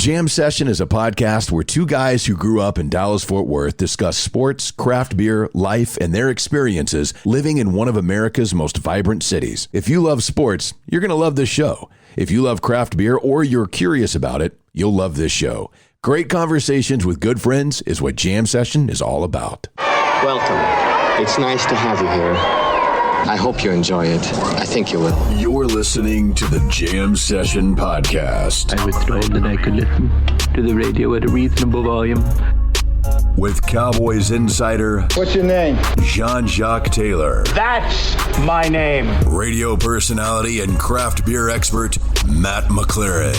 Jam Session is a podcast where two guys who grew up in Dallas-Fort Worth discuss sports, craft beer, life, and their experiences living in one of America's most vibrant cities. If you love sports, you're going to love this show. If you love craft beer or you're curious about it, you'll love this show. Great conversations with good friends is what Jam Session is all about. Welcome. It's nice to have you here. I hope you enjoy it. I think you will. You're listening to the Jam Session Podcast. I was told that I could listen to the radio at a reasonable volume. With Cowboys insider... What's your name? Jacques Taylor. That's my name. Radio personality and craft beer expert, Matt McLaren.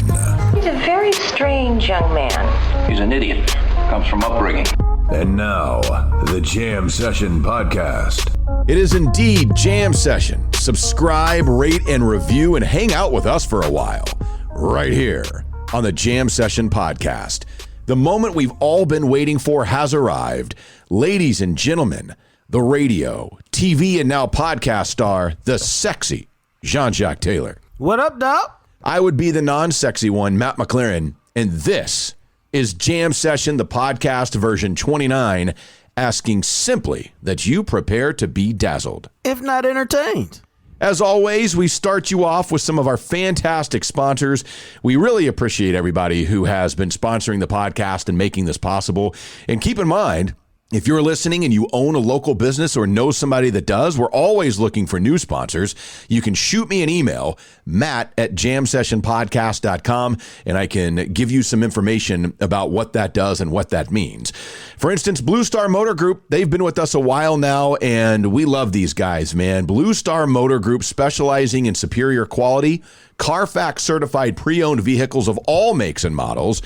He's a very strange young man. He's an idiot. Comes from upbringing. And now, the Jam Session Podcast. It is indeed Jam Session. Subscribe, rate, and review, and hang out with us for a while. Right here on the Jam Session Podcast. The moment we've all been waiting for has arrived. Ladies and gentlemen, the radio, TV, and now podcast star, the sexy Jacques Taylor. What up, dog? I would be the non-sexy one, Matt McLaren, and this is Jam Session, the podcast version 29, asking simply that you prepare to be dazzled, if not entertained. As always, we start you off with some of our fantastic sponsors. We really appreciate everybody who has been sponsoring the podcast and making this possible. And keep in mind, if you're listening and you own a local business or know somebody that does, we're always looking for new sponsors. You can shoot me an email, matt@jamsessionpodcast.com, and I can give you some information about what that does and what that means. For instance, Blue Star Motor Group, they've been with us a while now, and we love these guys, man. Blue Star Motor Group, specializing in superior quality, Carfax certified pre-owned vehicles of all makes and models,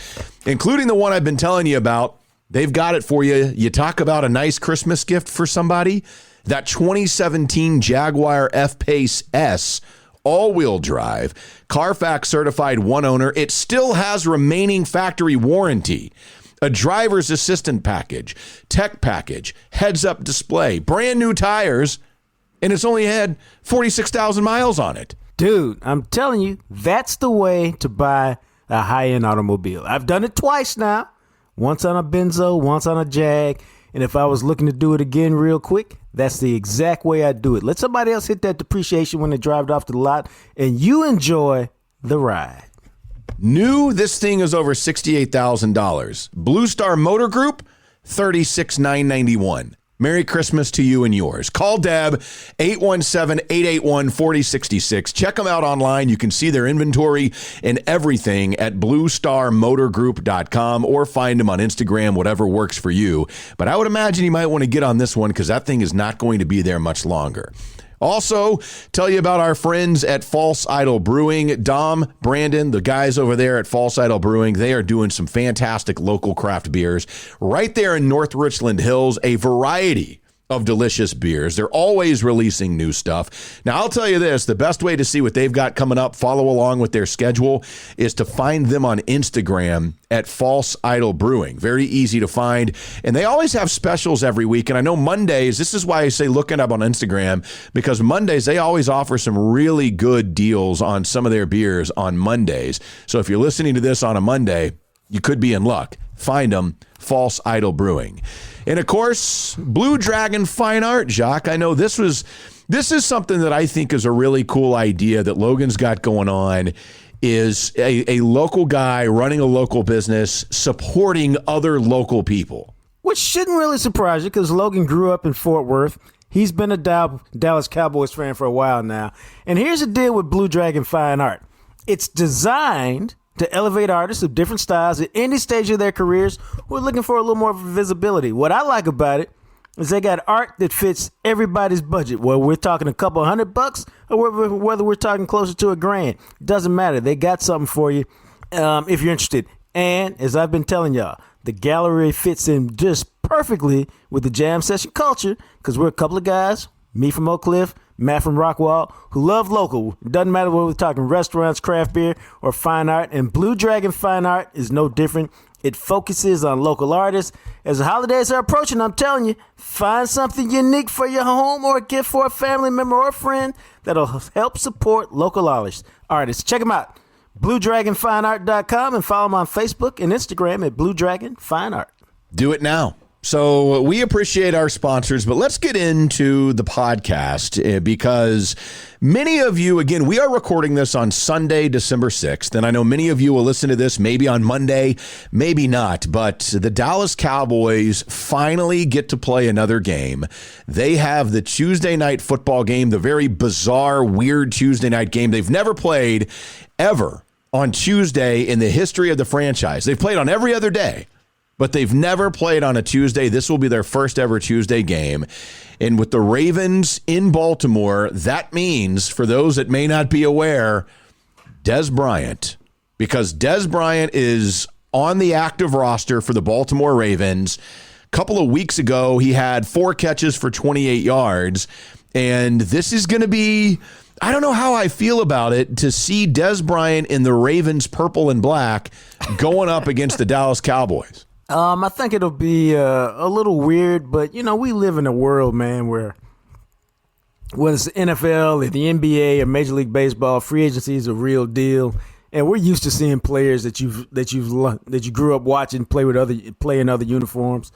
including the one I've been telling you about. They've got it for you. You talk about a nice Christmas gift for somebody. That 2017 Jaguar F-Pace S, all-wheel drive, Carfax certified one owner. It still has remaining factory warranty, a driver's assistant package, tech package, heads-up display, brand new tires, and it's only had 46,000 miles on it. Dude, I'm telling you, that's the way to buy a high-end automobile. I've done it twice now. Once on a Benzo, once on a Jag. And if I was looking to do it again real quick, that's the exact way I do it. Let somebody else hit that depreciation when they drive it off to the lot, and you enjoy the ride. New, this thing is over $68,000. Blue Star Motor Group, $36,991. Merry Christmas to you and yours. Call Deb, 817-881-4066. Check them out online. You can see their inventory and everything at bluestarmotorgroup.com, or find them on Instagram, whatever works for you. But I would imagine you might want to get on this one because that thing is not going to be there much longer. Also, tell you about our friends at False Idol Brewing. Dom, Brandon, the guys over there at False Idol Brewing, they are doing some fantastic local craft beers right there in North Richland Hills, a variety of delicious beers. They're always releasing new stuff. Now, I'll tell you this, the best way to see what they've got coming up, follow along with their schedule, is to find them on Instagram at False Idol Brewing. Very easy to find. And they always have specials every week. And I know Mondays, this is why I say look it up on Instagram, because Mondays, they always offer some really good deals on some of their beers on Mondays. So if you're listening to this on a Monday, you could be in luck. Find them, False Idol Brewing. And of course, Blue Dragon Fine Art, Jacques. I know this is something that I think is a really cool idea that Logan's got going on, is a local guy running a local business, supporting other local people. Which shouldn't really surprise you because Logan grew up in Fort Worth. He's been a Dallas Cowboys fan for a while now. And here's the deal with Blue Dragon Fine Art. It's designed to elevate artists of different styles at any stage of their careers who are looking for a little more visibility. What I like about it is they got art that fits everybody's budget, whether we're talking a couple $100 or whether we're talking closer to $1,000. Doesn't matter. They got something for you if you're interested. And as I've been telling y'all, the gallery fits in just perfectly with the Jam Session culture because we're a couple of guys, me from Oak Cliff, Matt from Rockwall, who love local. It doesn't matter whether we're talking restaurants, craft beer, or fine art. And Blue Dragon Fine Art is no different. It focuses on local artists. As the holidays are approaching, I'm telling you, find something unique for your home or a gift for a family member or a friend that'll help support local artists. Check them out. BlueDragonFineArt.com and follow them on Facebook and Instagram at Blue Dragon Fine Art. Do it now. So we appreciate our sponsors, but let's get into the podcast because many of you, again, we are recording this on Sunday, December 6th, and I know many of you will listen to this maybe on Monday, maybe not, but the Dallas Cowboys finally get to play another game. They have the Tuesday night football game, the very bizarre, weird Tuesday night game they've never played ever on Tuesday in the history of the franchise. They've played on every other day, but they've never played on a Tuesday. This will be their first ever Tuesday game. And with the Ravens in Baltimore, that means, for those that may not be aware, Dez Bryant, because Dez Bryant is on the active roster for the Baltimore Ravens. A couple of weeks ago, he had 4 catches for 28 yards. And this is going to be, I don't know how I feel about it, to see Dez Bryant in the Ravens purple and black going up against the Dallas Cowboys. I think it'll be a little weird, but, you know, we live in a world, man, where whether it's the NFL or the NBA or Major League Baseball, free agency is a real deal. And we're used to seeing players that you grew up watching play in other uniforms.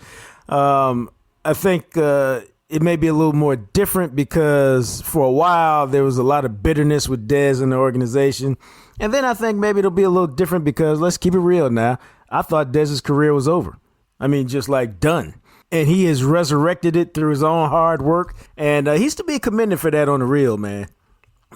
I think it may be a little more different because for a while there was a lot of bitterness with Dez in the organization. And then I think maybe it'll be a little different because, let's keep it real now, I thought Dez's career was over. I mean, just like done. And he has resurrected it through his own hard work. And he's to be commended for that on the real, man.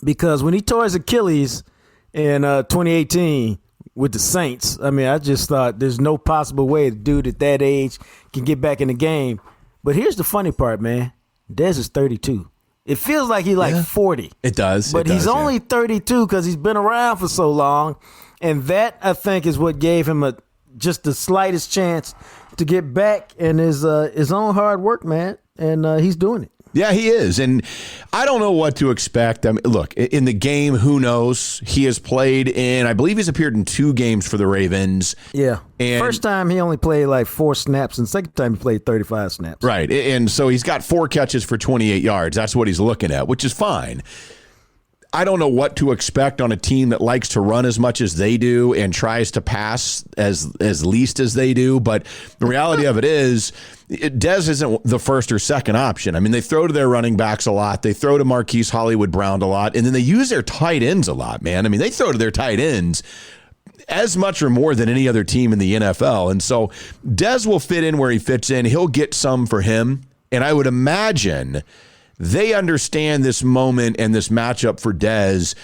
Because when he tore his Achilles in 2018 with the Saints, I mean, I just thought there's no possible way a dude at that age can get back in the game. But here's the funny part, man. Dez is 32. It feels like he's like 40. It does. But he's only 32 because he's been around for so long. And that, I think, is what gave him just the slightest chance to get back in his own hard work, man. And he's doing it. Yeah, he is. And I don't know what to expect. I mean, look, in the game, who knows? He has played in, I believe he's appeared in 2 games for the Ravens. Yeah. And first time he only played like 4 snaps, and second time he played 35 snaps. Right. And so he's got 4 catches for 28 yards. That's what he's looking at, which is fine. I don't know what to expect on a team that likes to run as much as they do and tries to pass as least as they do. But the reality of it is, Dez isn't the first or second option. I mean, they throw to their running backs a lot. They throw to Marquise Hollywood-Brown a lot. And then they use their tight ends a lot, man. I mean, they throw to their tight ends as much or more than any other team in the NFL. And so Dez will fit in where he fits in. He'll get some for him. And I would imagine they understand this moment and this matchup for Dez.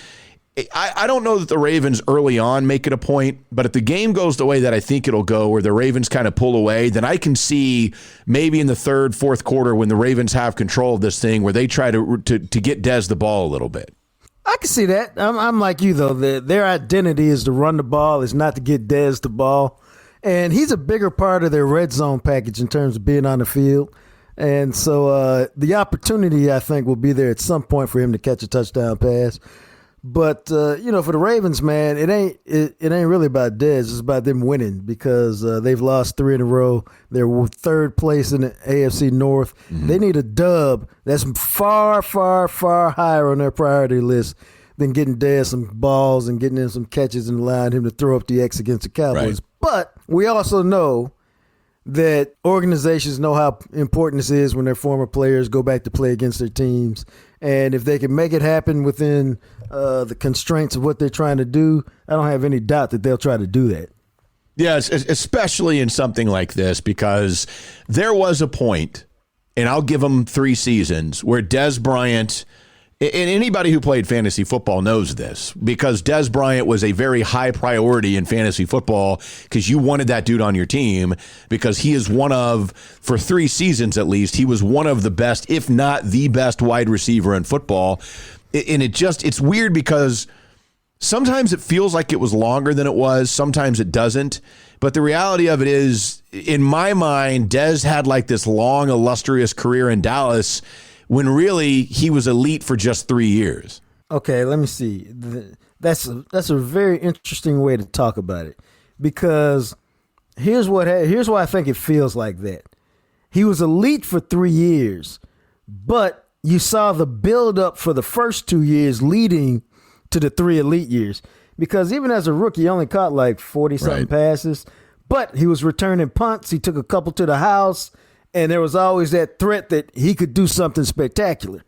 I don't know that the Ravens early on make it a point, but if the game goes the way that I think it'll go, where the Ravens kind of pull away, then I can see maybe in the 3rd, 4th quarter when the Ravens have control of this thing where they try to get Dez the ball a little bit. I can see that. I'm like you, though. Their identity is to run the ball, is not to get Dez the ball. And he's a bigger part of their red zone package in terms of being on the field. And so the opportunity, I think, will be there at some point for him to catch a touchdown pass. But, for the Ravens, man, it ain't really about Dez. It's about them winning because they've lost 3 in a row. They're 3rd place in the AFC North. Mm-hmm. They need a dub that's far, far, far higher on their priority list than getting Dez some balls and getting in some catches and allowing him to throw up the X against the Cowboys. Right. But we also know that organizations know how important this is when their former players go back to play against their teams. And if they can make it happen within the constraints of what they're trying to do, I don't have any doubt that they'll try to do that. Yes, especially in something like this, because there was a point, and I'll give them 3 seasons, where Dez Bryant, and anybody who played fantasy football knows this, because Dez Bryant was a very high priority in fantasy football because you wanted that dude on your team because he is one of, for 3 seasons at least, he was one of the best, if not the best wide receiver in football. And it's weird because sometimes it feels like it was longer than it was. Sometimes it doesn't. But the reality of it is, in my mind, Dez had like this long, illustrious career in Dallas when really he was elite for just 3 years. Okay, let me see. That's a very interesting way to talk about it, because here's why I think it feels like that. He was elite for 3 years, but you saw the build up for the first 2 years leading to the 3 elite years. because even as a rookie, he only caught like 40-something passes, but he was returning punts. He took a couple to the house, and there was always that threat that he could do something spectacular.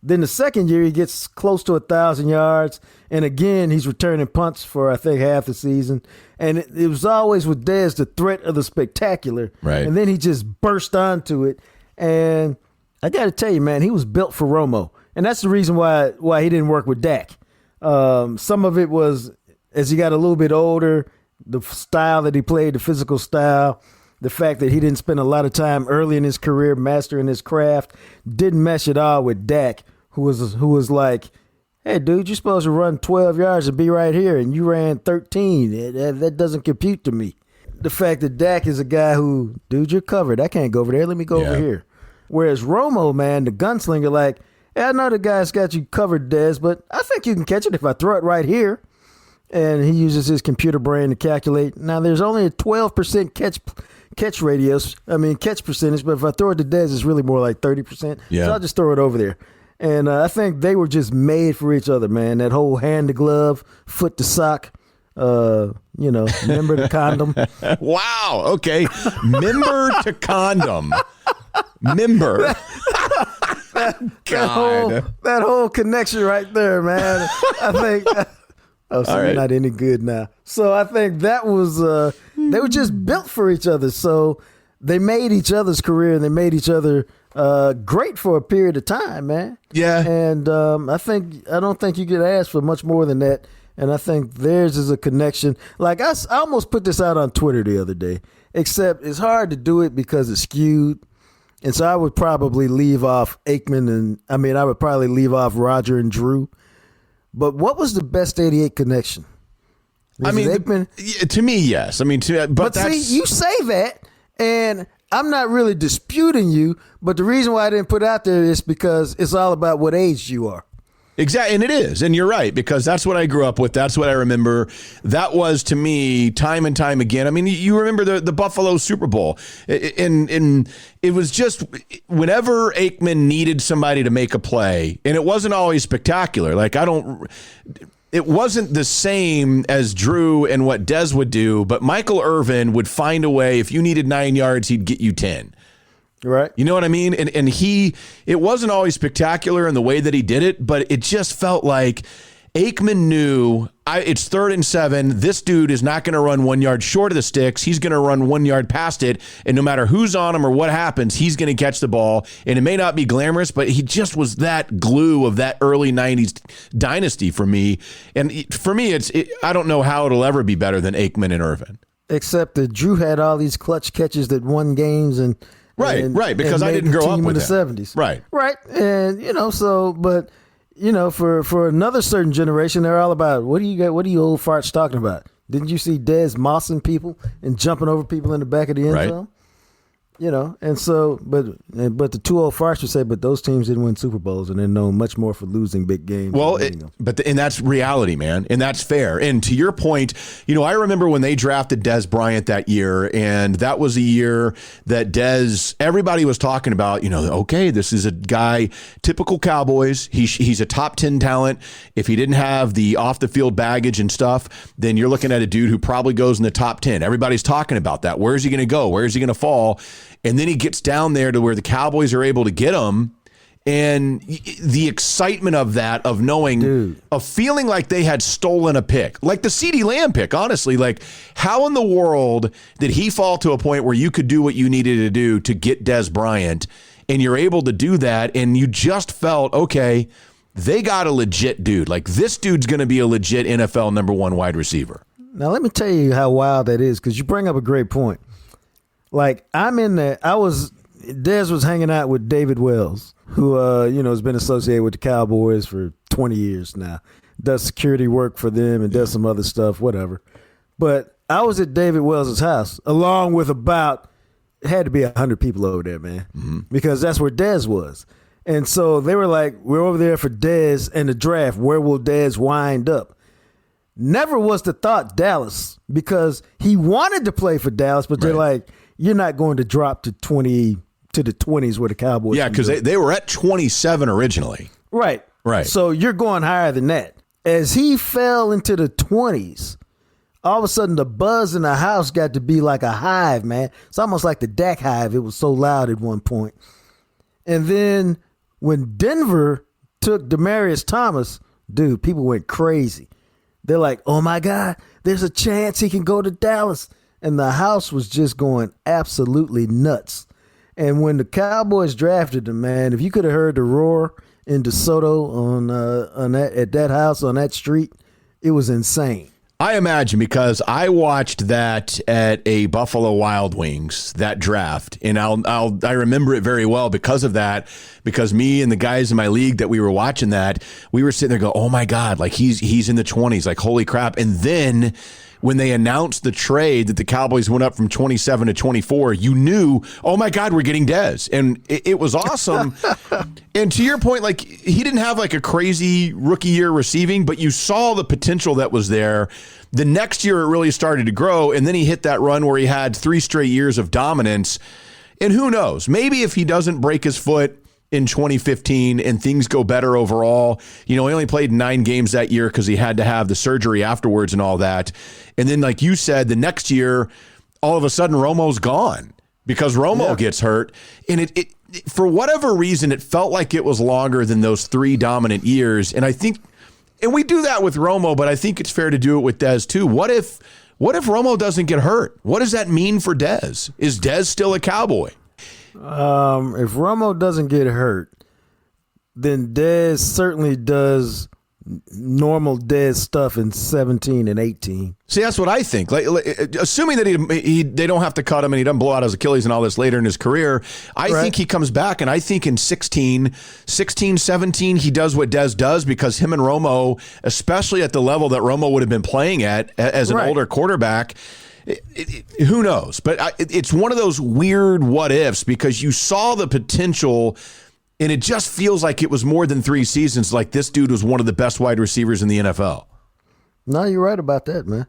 Then the second year, he gets close to 1,000 yards, and again, he's returning punts for, I think, half the season. And it was always with Dez the threat of the spectacular. Right. And then he just burst onto it. And I got to tell you, man, he was built for Romo. And that's the reason why he didn't work with Dak. Some of it was, as he got a little bit older, the style that he played, the physical style, the fact that he didn't spend a lot of time early in his career mastering his craft, didn't mesh at all with Dak, who was like, hey, dude, you're supposed to run 12 yards and be right here, and you ran 13. That doesn't compute to me. The fact that Dak is a guy who, dude, you're covered. I can't go over there. Let me go over here. Whereas Romo, man, the gunslinger, like, hey, I know the guy's got you covered, Dez, but I think you can catch it if I throw it right here. And he uses his computer brain to calculate. Now, there's only a 12% catch percentage, but if I throw it to Dez, it's really more like 30%. Yeah. So I'll just throw it over there. And I think they were just made for each other, man. That whole hand to glove, foot to sock, member to condom. Wow. Okay. Member to condom. Member. That whole connection right there, man. I think. Oh, so you're not any good now. So I think that was they were just built for each other. So they made each other's career and they made each other great for a period of time, man. Yeah. And I don't think you could ask for much more than that. And I think theirs is a connection. Like I almost put this out on Twitter the other day, except it's hard to do it because it's skewed. And so I would probably leave off Aikman I would probably leave off Roger and Drew. But what was the best 88 connection? To me, yes. But see, you say that, and I'm not really disputing you, but the reason why I didn't put it out there is because it's all about what age you are. Exactly, and it is, and you're right, because that's what I grew up with. That's what I remember. That was, to me, time and time again. I mean, you remember the Buffalo Super Bowl, and it was just whenever Aikman needed somebody to make a play, and it wasn't always spectacular. It wasn't the same as Drew and what Dez would do, but Michael Irvin would find a way. If you needed 9 yards, he'd get you 10. Right. You know what I mean? And it wasn't always spectacular in the way that he did it, but it just felt like Aikman knew it's 3rd and 7. This dude is not going to run 1 yard short of the sticks. He's going to run 1 yard past it. And no matter who's on him or what happens, he's going to catch the ball. And it may not be glamorous, but he just was that glue of that early 90s dynasty for me. And for me, I don't know how it'll ever be better than Aikman and Irvin. Except that Drew had all these clutch catches that won games and Right, because I didn't grow up with the 70s. Right. And, for another certain generation, they're all about, what are you old farts talking about? Didn't you see Dez mossing people and jumping over people in the back of the end zone? And so, but the two old farts would say, but those teams didn't win Super Bowls and they're known much more for losing big games. Well, and that's reality, man, and that's fair. And to your point, I remember when they drafted Dez Bryant that year, and that was a year that everybody was talking about, okay, this is a guy, typical Cowboys. He's a top 10 talent. If he didn't have the off the field baggage and stuff, then you're looking at a dude who probably goes in the top 10. Everybody's talking about that. Where's he going to go? Where's he going to fall? And then he gets down there to where the Cowboys are able to get him. And the excitement of that, of knowing, of feeling like they had stolen a pick, like the CeeDee Lamb pick, honestly, like how in the world did he fall to a point where you could do what you needed to do to get Dez Bryant, and you're able to do that, and you just felt, okay, they got a legit dude. Like this dude's going to be a legit NFL number 1 wide receiver. Now, let me tell you how wild that is, because you bring up a great point. Like, I'm in there. Dez was hanging out with David Wells, who, has been associated with the Cowboys for 20 years now. Does security work for them and does some other stuff, whatever. But I was at David Wells' house, along with it had to be 100 people over there, man, because that's where Dez was. And so they were like, we're over there for Dez and the draft. Where will Dez wind up? Never was the thought Dallas, because he wanted to play for Dallas, but they're like, you're not going to drop to the 20s where the Cowboys. Yeah, because they were at 27 originally. Right. Right. So you're going higher than that. as he fell into the 20s, all of a sudden the buzz in the house got to be like a hive, man. It's almost like the Dak hive. It was so loud at one point. And then when Denver took Demaryius Thomas, dude, people went crazy. They're like, oh my God, there's a chance he can go to Dallas. And the house was just going absolutely nuts. And when the Cowboys drafted him, man, if you could have heard the roar in DeSoto on that at that house on that street, it was insane. I imagine, because I watched that at a Buffalo Wild Wings, that draft, and I remember it very well because of that, because me and the guys in my league that we were watching that, we were sitting there going, oh my God, like he's in the 20s, like holy crap. And then when they announced the trade that the Cowboys went up from 27 to 24, you knew, oh my God, we're getting Dez. And it was awesome. And to your point, like he didn't have like a crazy rookie year receiving, but you saw the potential that was there. The next year it really started to grow. And then he hit that run where he had 3 straight years of dominance. And who knows, maybe if he doesn't break his foot in 2015 and things go better overall, he only played 9 games that year because he had to have the surgery afterwards and all that. And then, like you said, the next year, all of a sudden Romo's gone because Romo gets hurt. And it for whatever reason, it felt like it was longer than those 3 dominant years. And I think, and we do that with Romo, but I think it's fair to do it with Dez too. What if Romo doesn't get hurt? What does that mean for Dez? Is Dez still a Cowboy? If Romo doesn't get hurt, then Dez certainly does normal Dez stuff in 17 and 18. See, that's what I think. Like assuming that they don't have to cut him and he doesn't blow out his Achilles and all this later in his career, I think he comes back, and I think in 16, 17, he does what Dez does, because him and Romo, especially at the level that Romo would have been playing at as an older quarterback, who knows? But it's one of those weird what ifs, because you saw the potential, and it just feels like it was more than 3 seasons. Like this dude was one of the best wide receivers in the NFL. No, you're right about that, man.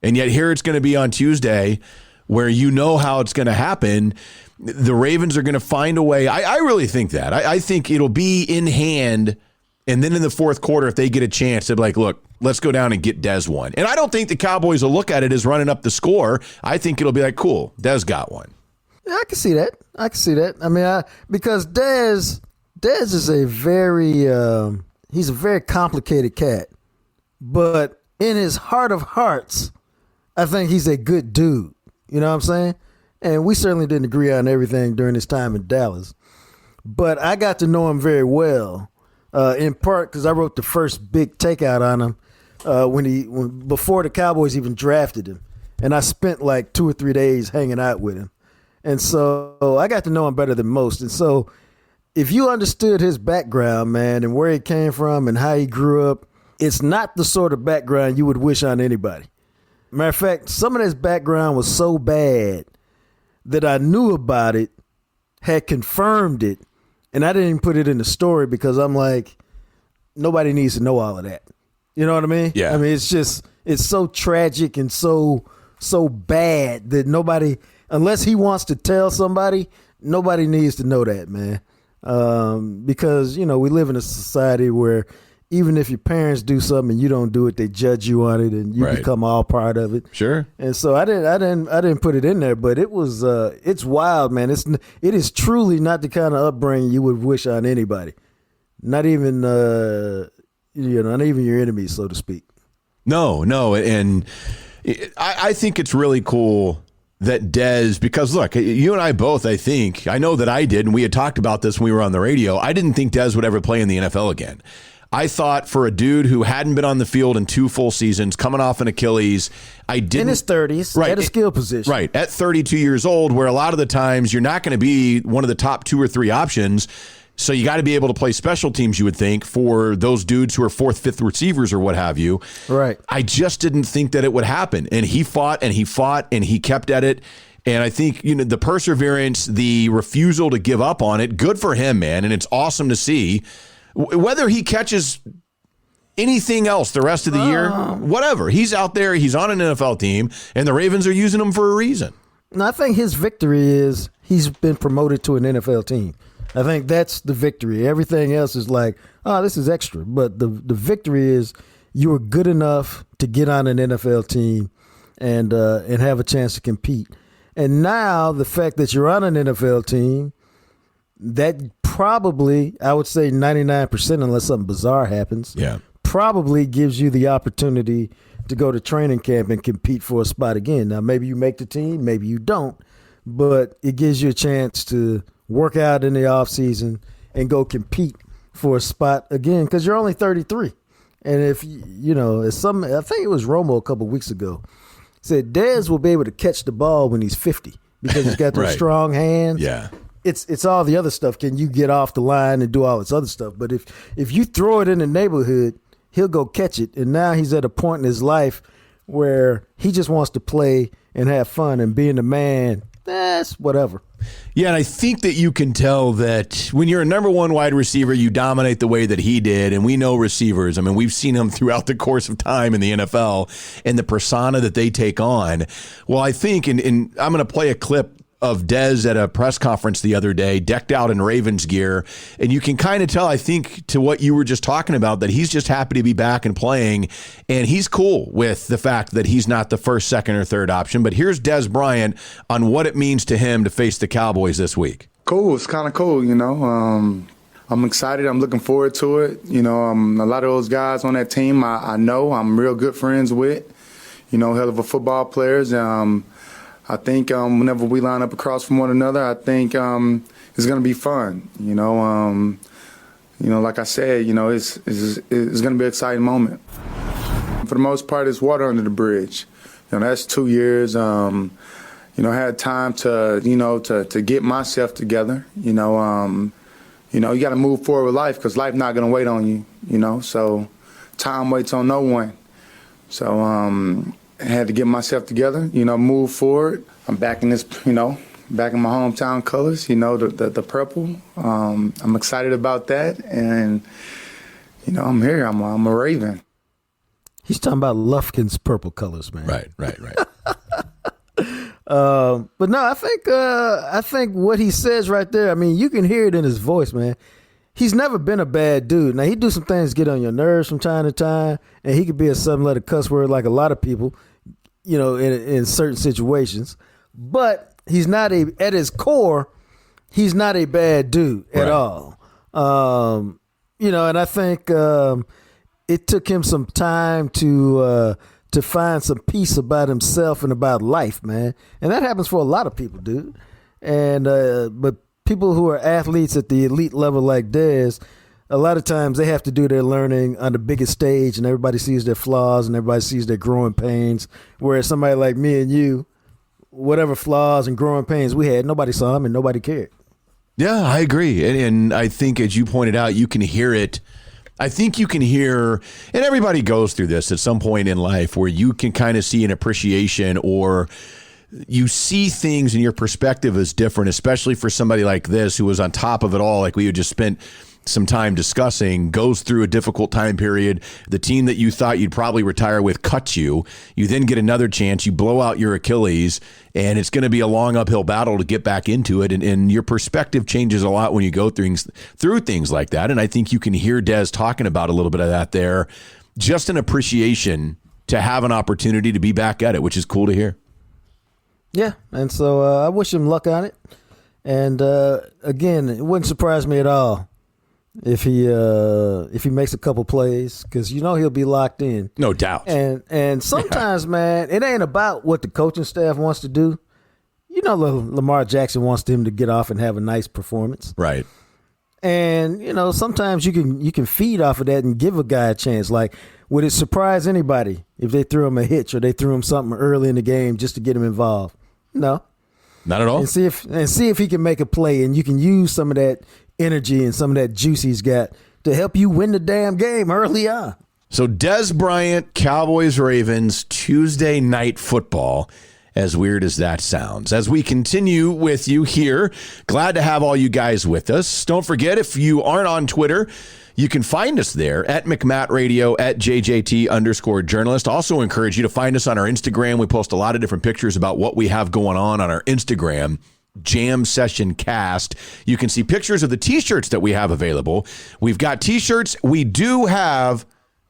And yet here it's going to be on Tuesday, where how it's going to happen. The Ravens are going to find a way. I really think that. I think it'll be in hand. And then in the fourth quarter, if they get a chance, they'll be like, look, let's go down and get Dez one. And I don't think the Cowboys will look at it as running up the score. I think it'll be like, cool, Dez got one. Yeah, I can see that. I mean, because Dez is a very he's a very complicated cat. But in his heart of hearts, I think he's a good dude. You know what I'm saying? And we certainly didn't agree on everything during his time in Dallas. But I got to know him very well. In part because I wrote the first big takeout on him before the Cowboys even drafted him, and I spent like 2 or 3 days hanging out with him, and so I got to know him better than most. And so, if you understood his background, man, and where he came from and how he grew up, it's not the sort of background you would wish on anybody. Matter of fact, some of his background was so bad that I knew about it, had confirmed it. And I didn't even put it in the story because I'm like, nobody needs to know all of that. You know what I mean? Yeah. I mean, it's so tragic and so bad that nobody, unless he wants to tell somebody, nobody needs to know that, man. Because, we live in a society where even if your parents do something and you don't do it, they judge you on it and you become all part of it. Sure. And so I didn't put it in there, but it was it's wild, man. It is truly not the kind of upbringing you would wish on anybody. Not even not even your enemies, so to speak. No, and I think it's really cool that Dez, because look, you and I both, I know that I did, and we had talked about this when we were on the radio. I didn't think Dez would ever play in the NFL again. I thought for a dude who hadn't been on the field in 2 full seasons, coming off an Achilles, in his 30s, at a skill position. Right, at 32 years old, where a lot of the times you're not going to be one of the top 2 or 3 options. So you got to be able to play special teams, you would think, for those dudes who are 4th, 5th receivers or what have you. Right. I just didn't think that it would happen. And he fought and he kept at it. And I think, the perseverance, the refusal to give up on it, good for him, man. And it's awesome to see. Whether he catches anything else the rest of the year, whatever. He's out there, he's on an NFL team, and the Ravens are using him for a reason. No, I think his victory is he's been promoted to an NFL team. I think that's the victory. Everything else is like, oh, this is extra. But the victory is you were good enough to get on an NFL team and have a chance to compete. And now the fact that you're on an NFL team, that probably, I would say 99%, unless something bizarre happens, probably gives you the opportunity to go to training camp and compete for a spot again. Now, maybe you make the team, maybe you don't, but it gives you a chance to work out in the offseason and go compete for a spot again because you're only 33. And if, I think it was Romo a couple weeks ago, said Dez will be able to catch the ball when he's 50 because he's got those right. strong hands. Yeah. It's all the other stuff. Can you get off the line and do all this other stuff? But if you throw it in the neighborhood, he'll go catch it. And now he's at a point in his life where he just wants to play and have fun, and being the man, that's whatever. Yeah, and I think that you can tell that when you're a number one wide receiver, you dominate the way that he did. And we know receivers. I mean, we've seen them throughout the course of time in the NFL and the persona that they take on. Well, I think, and I'm going to play a clip of Dez at a press conference the other day, decked out in Ravens gear. And you can kind of tell, I think, to what you were just talking about, that he's just happy to be back and playing. And he's cool with the fact that he's not the first, second, or third option. But here's Dez Bryant on what it means to him to face the Cowboys this week. Cool. It's kind of cool, I'm excited. I'm looking forward to it. A lot of those guys on that team I know I'm real good friends with, hell of a football players. I think whenever we line up across from one another, I think it's going to be fun. Like I said, it's going to be an exciting moment. For the most part, it's water under the bridge. That's 2 years. I had time to get myself together. You got to move forward with life because life's not going to wait on you. So time waits on no one. So I had to get myself together, move forward. I'm back in this, back in my hometown colors, the purple. I'm excited about that. And, I'm here. I'm a Raven. He's talking about Lufkin's purple colors, man. Right. But no, I think what he says right there, I mean, you can hear it in his voice, man. He's never been a bad dude. Now, he do some things get on your nerves from time to time, and he could be a seven-letter cuss word like a lot of people, in certain situations. But he's not at his core, he's not a bad dude at all. And I think it took him some time to find some peace about himself and about life, man. And that happens for a lot of people, dude. And but people who are athletes at the elite level like Dez, a lot of times they have to do their learning on the biggest stage, and everybody sees their flaws and everybody sees their growing pains. Whereas somebody like me and you, whatever flaws and growing pains we had, nobody saw them and nobody cared. Yeah, I agree. And I think, as you pointed out, you can hear it. I think you can hear, and everybody goes through this at some point in life, where you can kind of see an appreciation, or you see things and your perspective is different, especially for somebody like this who was on top of it all, like we had just spent some time discussing, goes through a difficult time period. The team that you thought you'd probably retire with cuts you. You then get another chance. You blow out your Achilles, and it's going to be a long uphill battle to get back into it. And your perspective changes a lot when you go through things like that. And I think you can hear Dez talking about a little bit of that there. Just an appreciation to have an opportunity to be back at it, which is cool to hear. Yeah, and so I wish him luck on it. And again, it wouldn't surprise me at all if he makes a couple plays, because he'll be locked in, no doubt. And sometimes, man, it ain't about what the coaching staff wants to do. Lamar Jackson wants him to get off and have a nice performance, right? And sometimes you can feed off of that and give a guy a chance. Like, would it surprise anybody if they threw him a hitch or they threw him something early in the game just to get him involved? No, not at all. And see if he can make a play, and you can use some of that energy and some of that juice he's got to help you win the damn game early on. So Dez Bryant, Cowboys, Ravens, Tuesday Night Football. As weird as that sounds. As we continue with you here, glad to have all you guys with us. Don't forget, if you aren't on Twitter, you can find us there at McMatt at JJT_journalist. Also encourage you to find us on our Instagram. We post a lot of different pictures about what we have going on our Instagram. Jam Session Cast. You can see pictures of the t-shirts that we have available. We've got t-shirts. We do have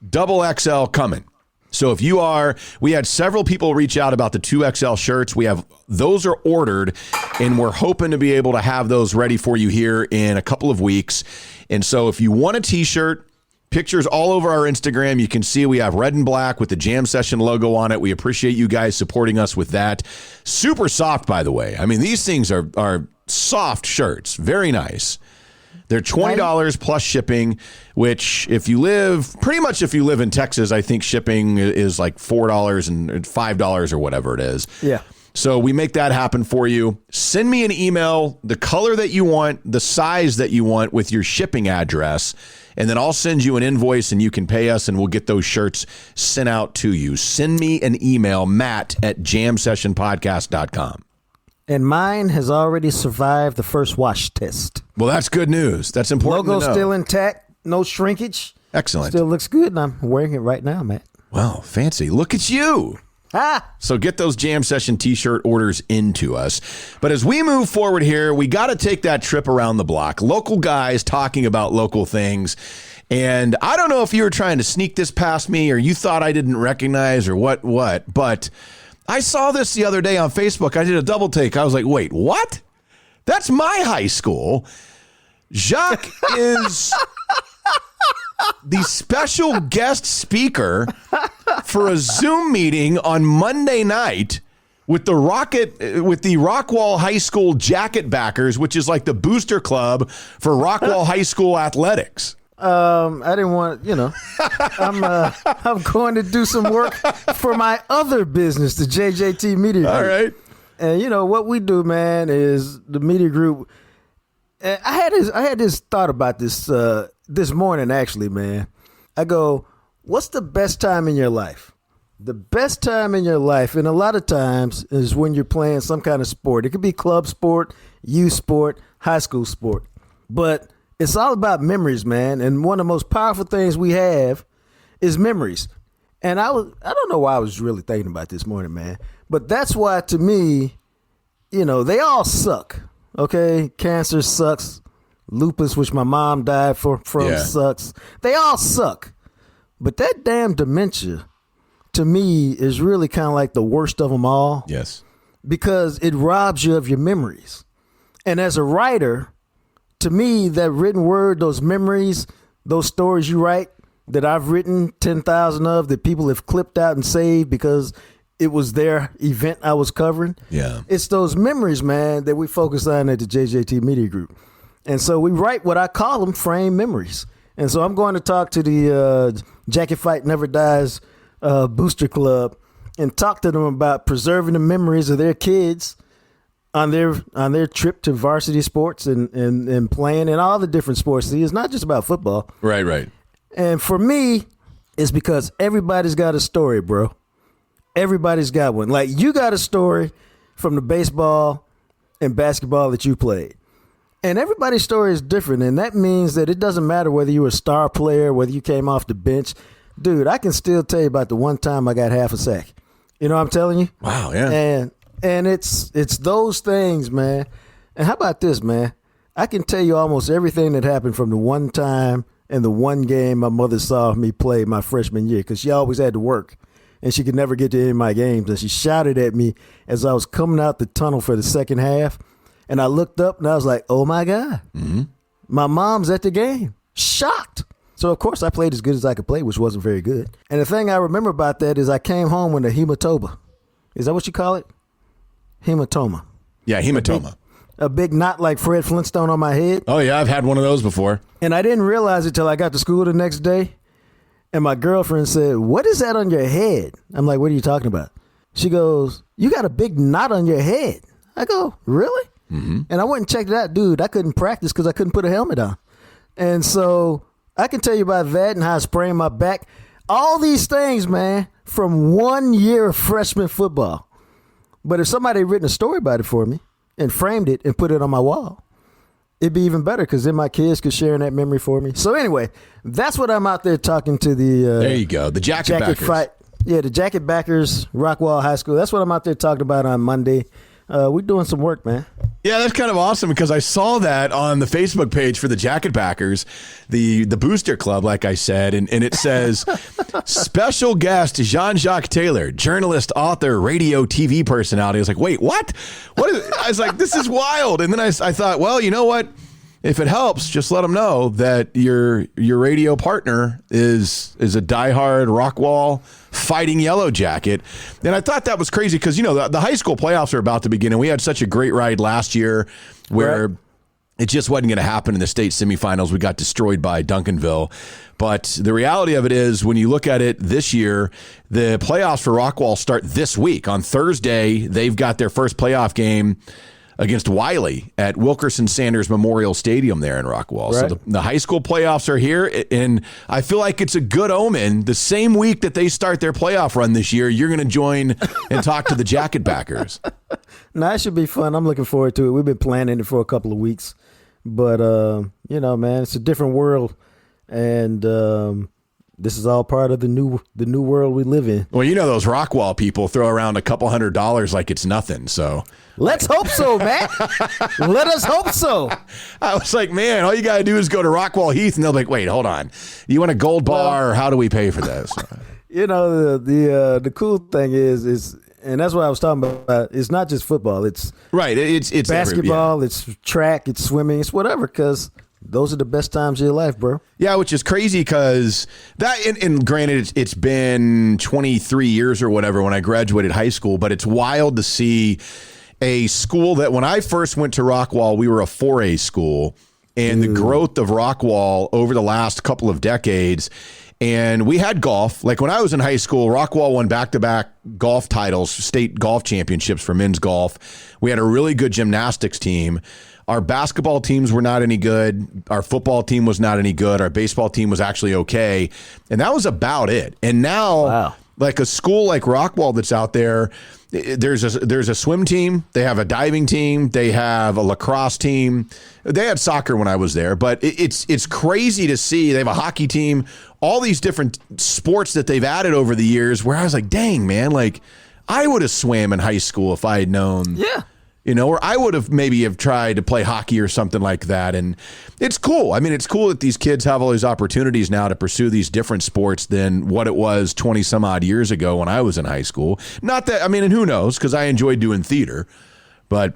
double XL coming. So if you are, we had several people reach out about the 2XL shirts. Those are ordered, and we're hoping to be able to have those ready for you here in a couple of weeks. And so if you want a t-shirt, pictures all over our Instagram. You can see we have red and black with the Jam Session logo on it. We appreciate you guys supporting us with that. Super soft, by the way. I mean, these things are soft shirts. Very nice. They're $20 plus shipping, which if you live in Texas, I think shipping is like $4 and $5 or whatever it is. Yeah. So we make that happen for you. Send me an email, the color that you want, the size that you want with your shipping address, and then I'll send you an invoice and you can pay us and we'll get those shirts sent out to you. Send me an email, matt@jamsessionpodcast.com. And mine has already survived the first wash test. Well, that's good news. That's important Logo's to know. still intact, no shrinkage. Excellent. Still looks good, and I'm wearing it right now, Matt. Wow, fancy. Look at you. So get those Jam Session t-shirt orders into us. But as we move forward here, we got to take that trip around the block. Local guys talking about local things. And I don't know if you were trying to sneak this past me or you thought I didn't recognize or what, but I saw this the other day on Facebook. I did a double take. I was like, wait, what? That's my high school. Jacques is the special guest speaker for a Zoom meeting on Monday night with the Rockwall High School Jacket Backers, which is like the booster club for Rockwall High School athletics. I didn't want, I'm going to do some work for my other business, the JJT Media Group. All right. And what we do, man, is the media group. I had this thought about this this morning, actually, man. I go, what's the best time in your life? The best time in your life, and a lot of times, is when you're playing some kind of sport. It could be club sport, youth sport, high school sport. But it's all about memories, man. And one of the most powerful things we have is memories. And I don't know why I was really thinking about this morning, man. But that's why, to me, they all suck. Okay? Cancer sucks. Lupus, which my mom died from, sucks. They all suck. But that damn dementia, to me, is really kind of like the worst of them all. Yes. Because it robs you of your memories. And as a writer, to me, that written word, those memories, those stories you write that I've written 10,000 of that people have clipped out and saved because it was their event I was covering. Yeah. It's those memories, man, that we focus on at the JJT Media Group. And so we write what I call them frame memories. And so I'm going to talk to the Jacket Fight Never Dies Booster Club and talk to them about preserving the memories of their kids on their trip to varsity sports and playing in all the different sports. See, it's not just about football. Right. And for me, it's because everybody's got a story, bro. Everybody's got one. Like, you got a story from the baseball and basketball that you played. And everybody's story is different, and that means that it doesn't matter whether you were a star player, whether you came off the bench. Dude, I can still tell you about the one time I got half a sack. You know what I'm telling you? Wow, yeah. And it's those things, man. And how about this, man? I can tell you almost everything that happened from the one time and the one game my mother saw me play my freshman year, because she always had to work, and she could never get to any of my games. And she shouted at me as I was coming out the tunnel for the second half. And I looked up and I was like, oh, my God. Mm-hmm. My mom's at the game. Shocked. So, of course, I played as good as I could play, which wasn't very good. And the thing I remember about that is I came home with a hematoma. Is that what you call it? Hematoma. Yeah, hematoma. A big knot like Fred Flintstone on my head. Oh, yeah, I've had one of those before. And I didn't realize it till I got to school the next day. And my girlfriend said, what is that on your head? I'm like, what are you talking about? She goes, you got a big knot on your head. I go, really? Mm-hmm. And I went and checked it out. Dude, I couldn't practice because I couldn't put a helmet on. And so I can tell you about that and how I sprained my back. All these things, man, from 1 year of freshman football. But if somebody had written a story about it for me and framed it and put it on my wall, it'd be even better, because then my kids could share in that memory for me. So anyway, that's what I'm out there talking to the... there you go, the Jacket Backers. Fight. Yeah, the Jacket Backers, Rockwall High School. That's what I'm out there talking about on Monday. We're doing some work, man. Yeah, that's kind of awesome because I saw that on the Facebook page for the Jacket Packers, the Booster Club, like I said, and it says, special guest Jean-Jacques Taylor, journalist, author, radio, TV personality. I was like, wait, what? I was like, this is wild. And then I thought, well, you know what? If it helps, just let them know that your radio partner is a diehard Rockwall Fighting Yellow Jacket. And I thought that was crazy because, the high school playoffs are about to begin, and we had such a great ride last year where it just wasn't going to happen in the state semifinals. We got destroyed by Duncanville. But the reality of it is, when you look at it this year, the playoffs for Rockwall start this week. On Thursday, they've got their first playoff game against Wiley at Wilkerson Sanders Memorial Stadium there in Rockwall. Right. So the high school playoffs are here, and I feel like it's a good omen. The same week that they start their playoff run this year, you're going to join and talk to the Jacket Packers. Nah, it should be fun. I'm looking forward to it. We've been planning it for a couple of weeks. But, man, it's a different world. And this is all part of the new world we live in. Well, those Rockwall people throw around a couple $100 like it's nothing, so... Let's hope so, Matt. Let us hope so. I was like, man, all you got to do is go to Rockwall Heath, and they'll be like, wait, hold on. You want a gold bar, or how do we pay for this? The cool thing is, and that's what I was talking about. It's not just football. It's right. It's basketball. It's track. It's swimming. It's whatever, because those are the best times of your life, bro. Yeah, which is crazy because that, and granted, it's been 23 years or whatever when I graduated high school, but it's wild to see a school that when I first went to Rockwall, we were a 4A school, and the growth of Rockwall over the last couple of decades. And we had golf. Like when I was in high school, Rockwall won back-to-back golf titles, state golf championships for men's golf. We had a really good gymnastics team. Our basketball teams were not any good. Our football team was not any good. Our baseball team was actually okay. And that was about it. And now, like a school like Rockwall that's out there, there's a swim team. They have a diving team. They have a lacrosse team. They had soccer when I was there, but it's crazy to see. They have a hockey team, all these different sports that they've added over the years where I was like, dang, man, like I would have swam in high school if I had known. Yeah. Or I would have maybe tried to play hockey or something like that. And it's cool. I mean, it's cool that these kids have all these opportunities now to pursue these different sports than what it was 20 some odd years ago when I was in high school. Not that, and who knows, because I enjoyed doing theater, but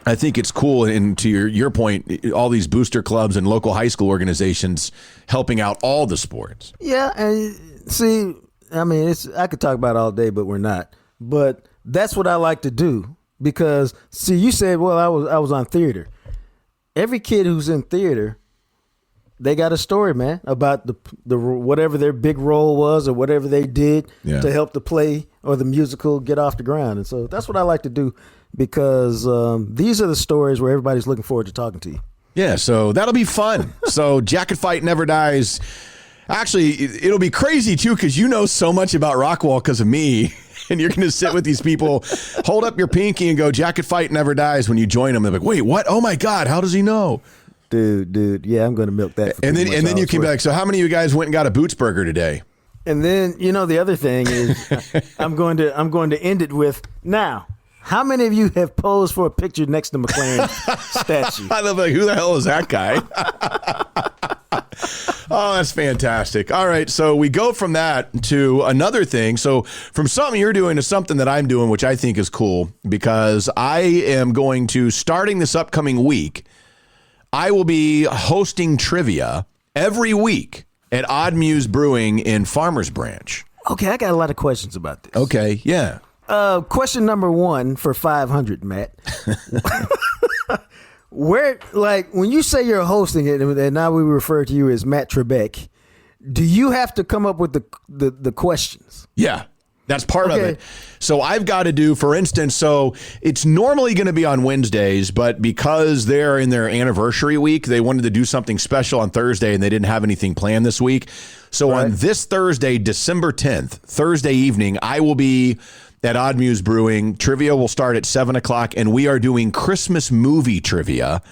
I think it's cool. And to your point, all these booster clubs and local high school organizations helping out all the sports. Yeah. And see, I could talk about it all day, but we're not. But that's what I like to do. Because, see, you said, well, I was on theater. Every kid who's in theater, they got a story, man, about the whatever their big role was or whatever they did to help the play or the musical get off the ground. And so that's what I like to do because these are the stories where everybody's looking forward to talking to you. Yeah, so that'll be fun. So Jacket Fight Never Dies. Actually, it'll be crazy, too, because you know so much about Rockwall because of me. And you're going to sit with these people, hold up your pinky and go, Jacket Fight Never Dies when you join them. They're like, wait, what? Oh, my God. How does he know? Dude. Yeah, I'm going to milk that. And then you can be like, so how many of you guys went and got a Boots Burger today? And then, the other thing is I'm going to end it with, now, how many of you have posed for a picture next to McLaren's statue? I love who the hell is that guy? Oh, that's fantastic. All right, so we go from that to another thing. So from something you're doing to something that I'm doing, which I think is cool, because I am going to, starting this upcoming week, I will be hosting trivia every week at Odd Muse Brewing in Farmers Branch. Okay, I got a lot of questions about this. Okay, yeah. Question number 1 for 500, Matt. Where, when you say you're hosting it, and now we refer to you as Matt Trebek, do you have to come up with the questions? Yeah, that's part of it. So I've got to do, for instance, so it's normally going to be on Wednesdays, but because they're in their anniversary week, they wanted to do something special on Thursday, and they didn't have anything planned this week. So on this Thursday, December 10th, Thursday evening, I will be at Odd Muse Brewing. Trivia will start at 7 o'clock, and we are doing Christmas movie trivia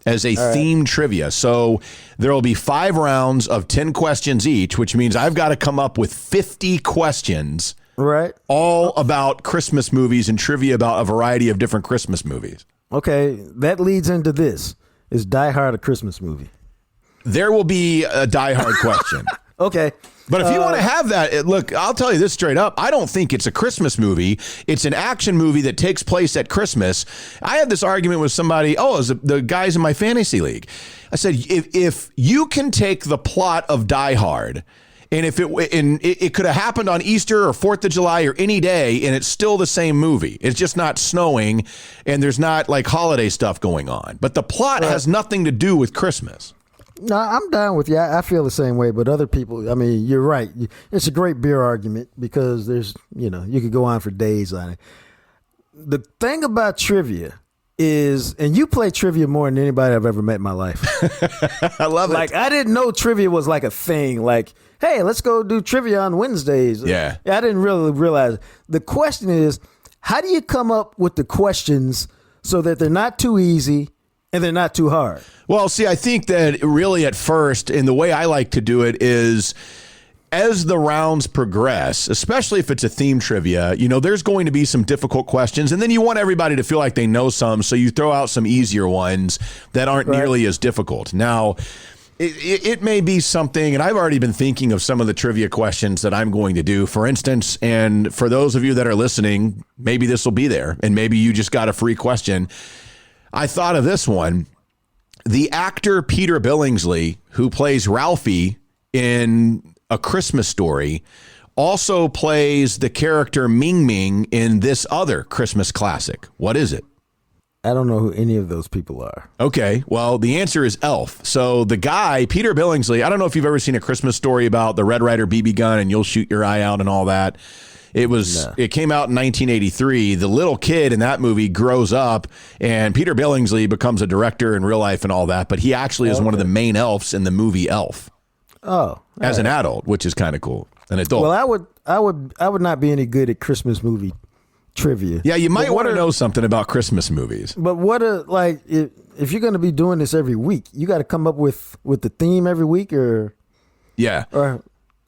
as a themed trivia. So there will be 5 rounds of 10 questions each, which means I've got to come up with 50 questions, right? All about Christmas movies and trivia about a variety of different Christmas movies. Okay, that leads into this. Is Die Hard a Christmas movie? There will be a Die Hard question. Okay. But if you want to have that, look, I'll tell you this straight up. I don't think it's a Christmas movie. It's an action movie that takes place at Christmas. I had this argument with somebody, it was the guys in my fantasy league. I said, if you can take the plot of Die Hard, and if it could have happened on Easter or 4th of July or any day, and it's still the same movie. It's just not snowing, and there's not like holiday stuff going on. But the plot has nothing to do with Christmas. No, I'm down with you. I feel the same way, but other people, I mean, you're right. It's a great beer argument because there's, you could go on for days on it. The thing about trivia is, and you play trivia more than anybody I've ever met in my life. I love it. Like, I didn't know trivia was like a thing. Like, hey, let's go do trivia on Wednesdays. Yeah. I didn't really realize. The question is, how do you come up with the questions so that they're not too easy and they're not too hard? Well, see, I think that really at first, and the way I like to do it is as the rounds progress, especially if it's a theme trivia, there's going to be some difficult questions, and then you want everybody to feel like they know some, so you throw out some easier ones that aren't nearly as difficult. Now, it may be something, and I've already been thinking of some of the trivia questions that I'm going to do, for instance, and for those of you that are listening, maybe this will be there, and maybe you just got a free question. I thought of this one. The actor Peter Billingsley, who plays Ralphie in A Christmas Story, also plays the character Ming Ming in this other Christmas classic. What is it? I don't know who any of those people are. Okay, well, the answer is Elf. So the guy, Peter Billingsley, I don't know if you've ever seen A Christmas Story about the Red Ryder BB gun and you'll shoot your eye out and all that. It came out in 1983. The little kid in that movie grows up, and Peter Billingsley becomes a director in real life and all that. But he actually is one of the main elves in the movie Elf. Oh, as an adult, which is kind of cool. An adult. Well, I would not be any good at Christmas movie trivia. Yeah, you might want to know something about Christmas movies. But if you're going to be doing this every week, you got to come up with the theme every week, or that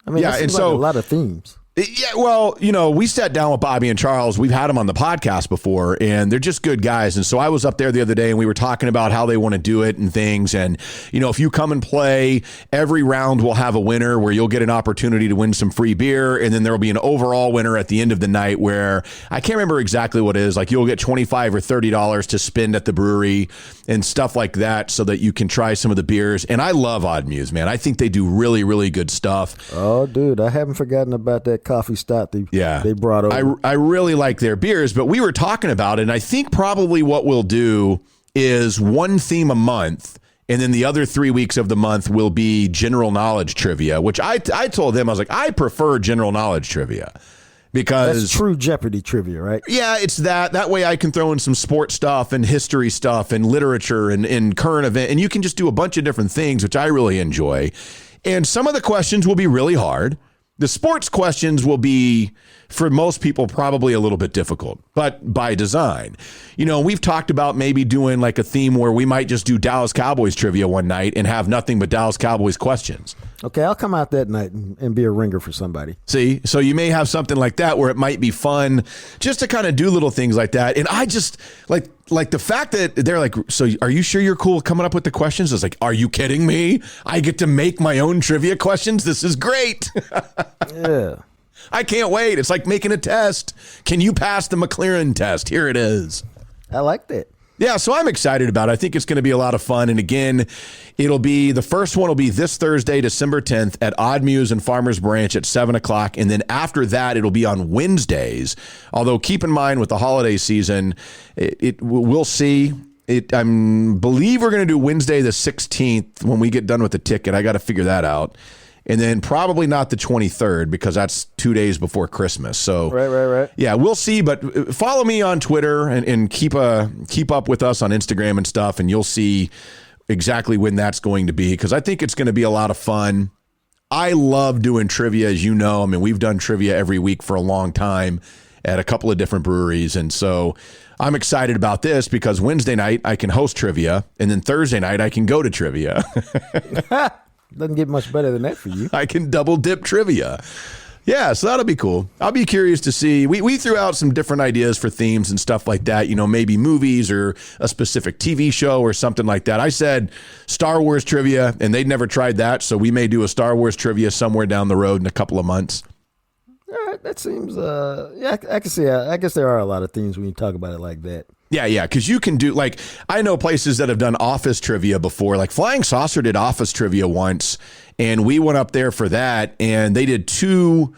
seems like a lot of themes. Yeah, well, we sat down with Bobby and Charles. We've had them on the podcast before, and they're just good guys. And so I was up there the other day, and we were talking about how they want to do it and things. And, if you come and play, every round will have a winner where you'll get an opportunity to win some free beer. And then there will be an overall winner at the end of the night where I can't remember exactly what it is. Like, you'll get $25 or $30 to spend at the brewery and stuff like that so that you can try some of the beers. And I love Odd Muse, man. I think they do really, really good stuff. Oh, dude, I haven't forgotten about that coffee stout they brought over. I really like their beers, but we were talking about it, and I think probably what we'll do is one theme a month, and then the other 3 weeks of the month will be general knowledge trivia, which I told them, I was like, I prefer general knowledge trivia. Because that's true Jeopardy trivia, right? Yeah, it's that way I can throw in some sports stuff and history stuff and literature and current event, and you can just do a bunch of different things, which I really enjoy. And some of the questions will be really hard. The sports questions will be, for most people, probably a little bit difficult, but by design. We've talked about maybe doing like a theme where we might just do Dallas Cowboys trivia one night and have nothing but Dallas Cowboys questions. Okay, I'll come out that night and be a ringer for somebody. See, so you may have something like that where it might be fun just to kind of do little things like that. And I just like the fact that they're like, so are you sure you're cool coming up with the questions? It's like, are you kidding me? I get to make my own trivia questions. This is great. Yeah. I can't wait. It's like making a test. Can you pass the McLaren test? Here it is. I like that. Yeah, so I'm excited about it. I think it's going to be a lot of fun. And again, the first one will be this Thursday, December 10th at Odd Muse and Farmers Branch at 7 o'clock. And then after that, it'll be on Wednesdays. Although keep in mind with the holiday season, we'll see. I believe we're going to do Wednesday the 16th when we get done with the ticket. I got to figure that out. And then probably not the 23rd because that's 2 days before Christmas. So right. Yeah, we'll see. But follow me on Twitter and keep up with us on Instagram and stuff, and you'll see exactly when that's going to be because I think it's going to be a lot of fun. I love doing trivia, as you know. I mean, we've done trivia every week for a long time at a couple of different breweries, and so I'm excited about this because Wednesday night I can host trivia, and then Thursday night I can go to trivia. Doesn't get much better than that for you. I can double dip trivia. Yeah, so that'll be cool. I'll be curious to see. We threw out some different ideas for themes and stuff like that, maybe movies or a specific TV show or something like that. I said Star Wars trivia, and they'd never tried that, so we may do a Star Wars trivia somewhere down the road in a couple of months. All right, that seems, I can see. I guess there are a lot of things when you talk about it like that. Yeah, because you can do, I know places that have done office trivia before. Like Flying Saucer did office trivia once, and we went up there for that, and they did two.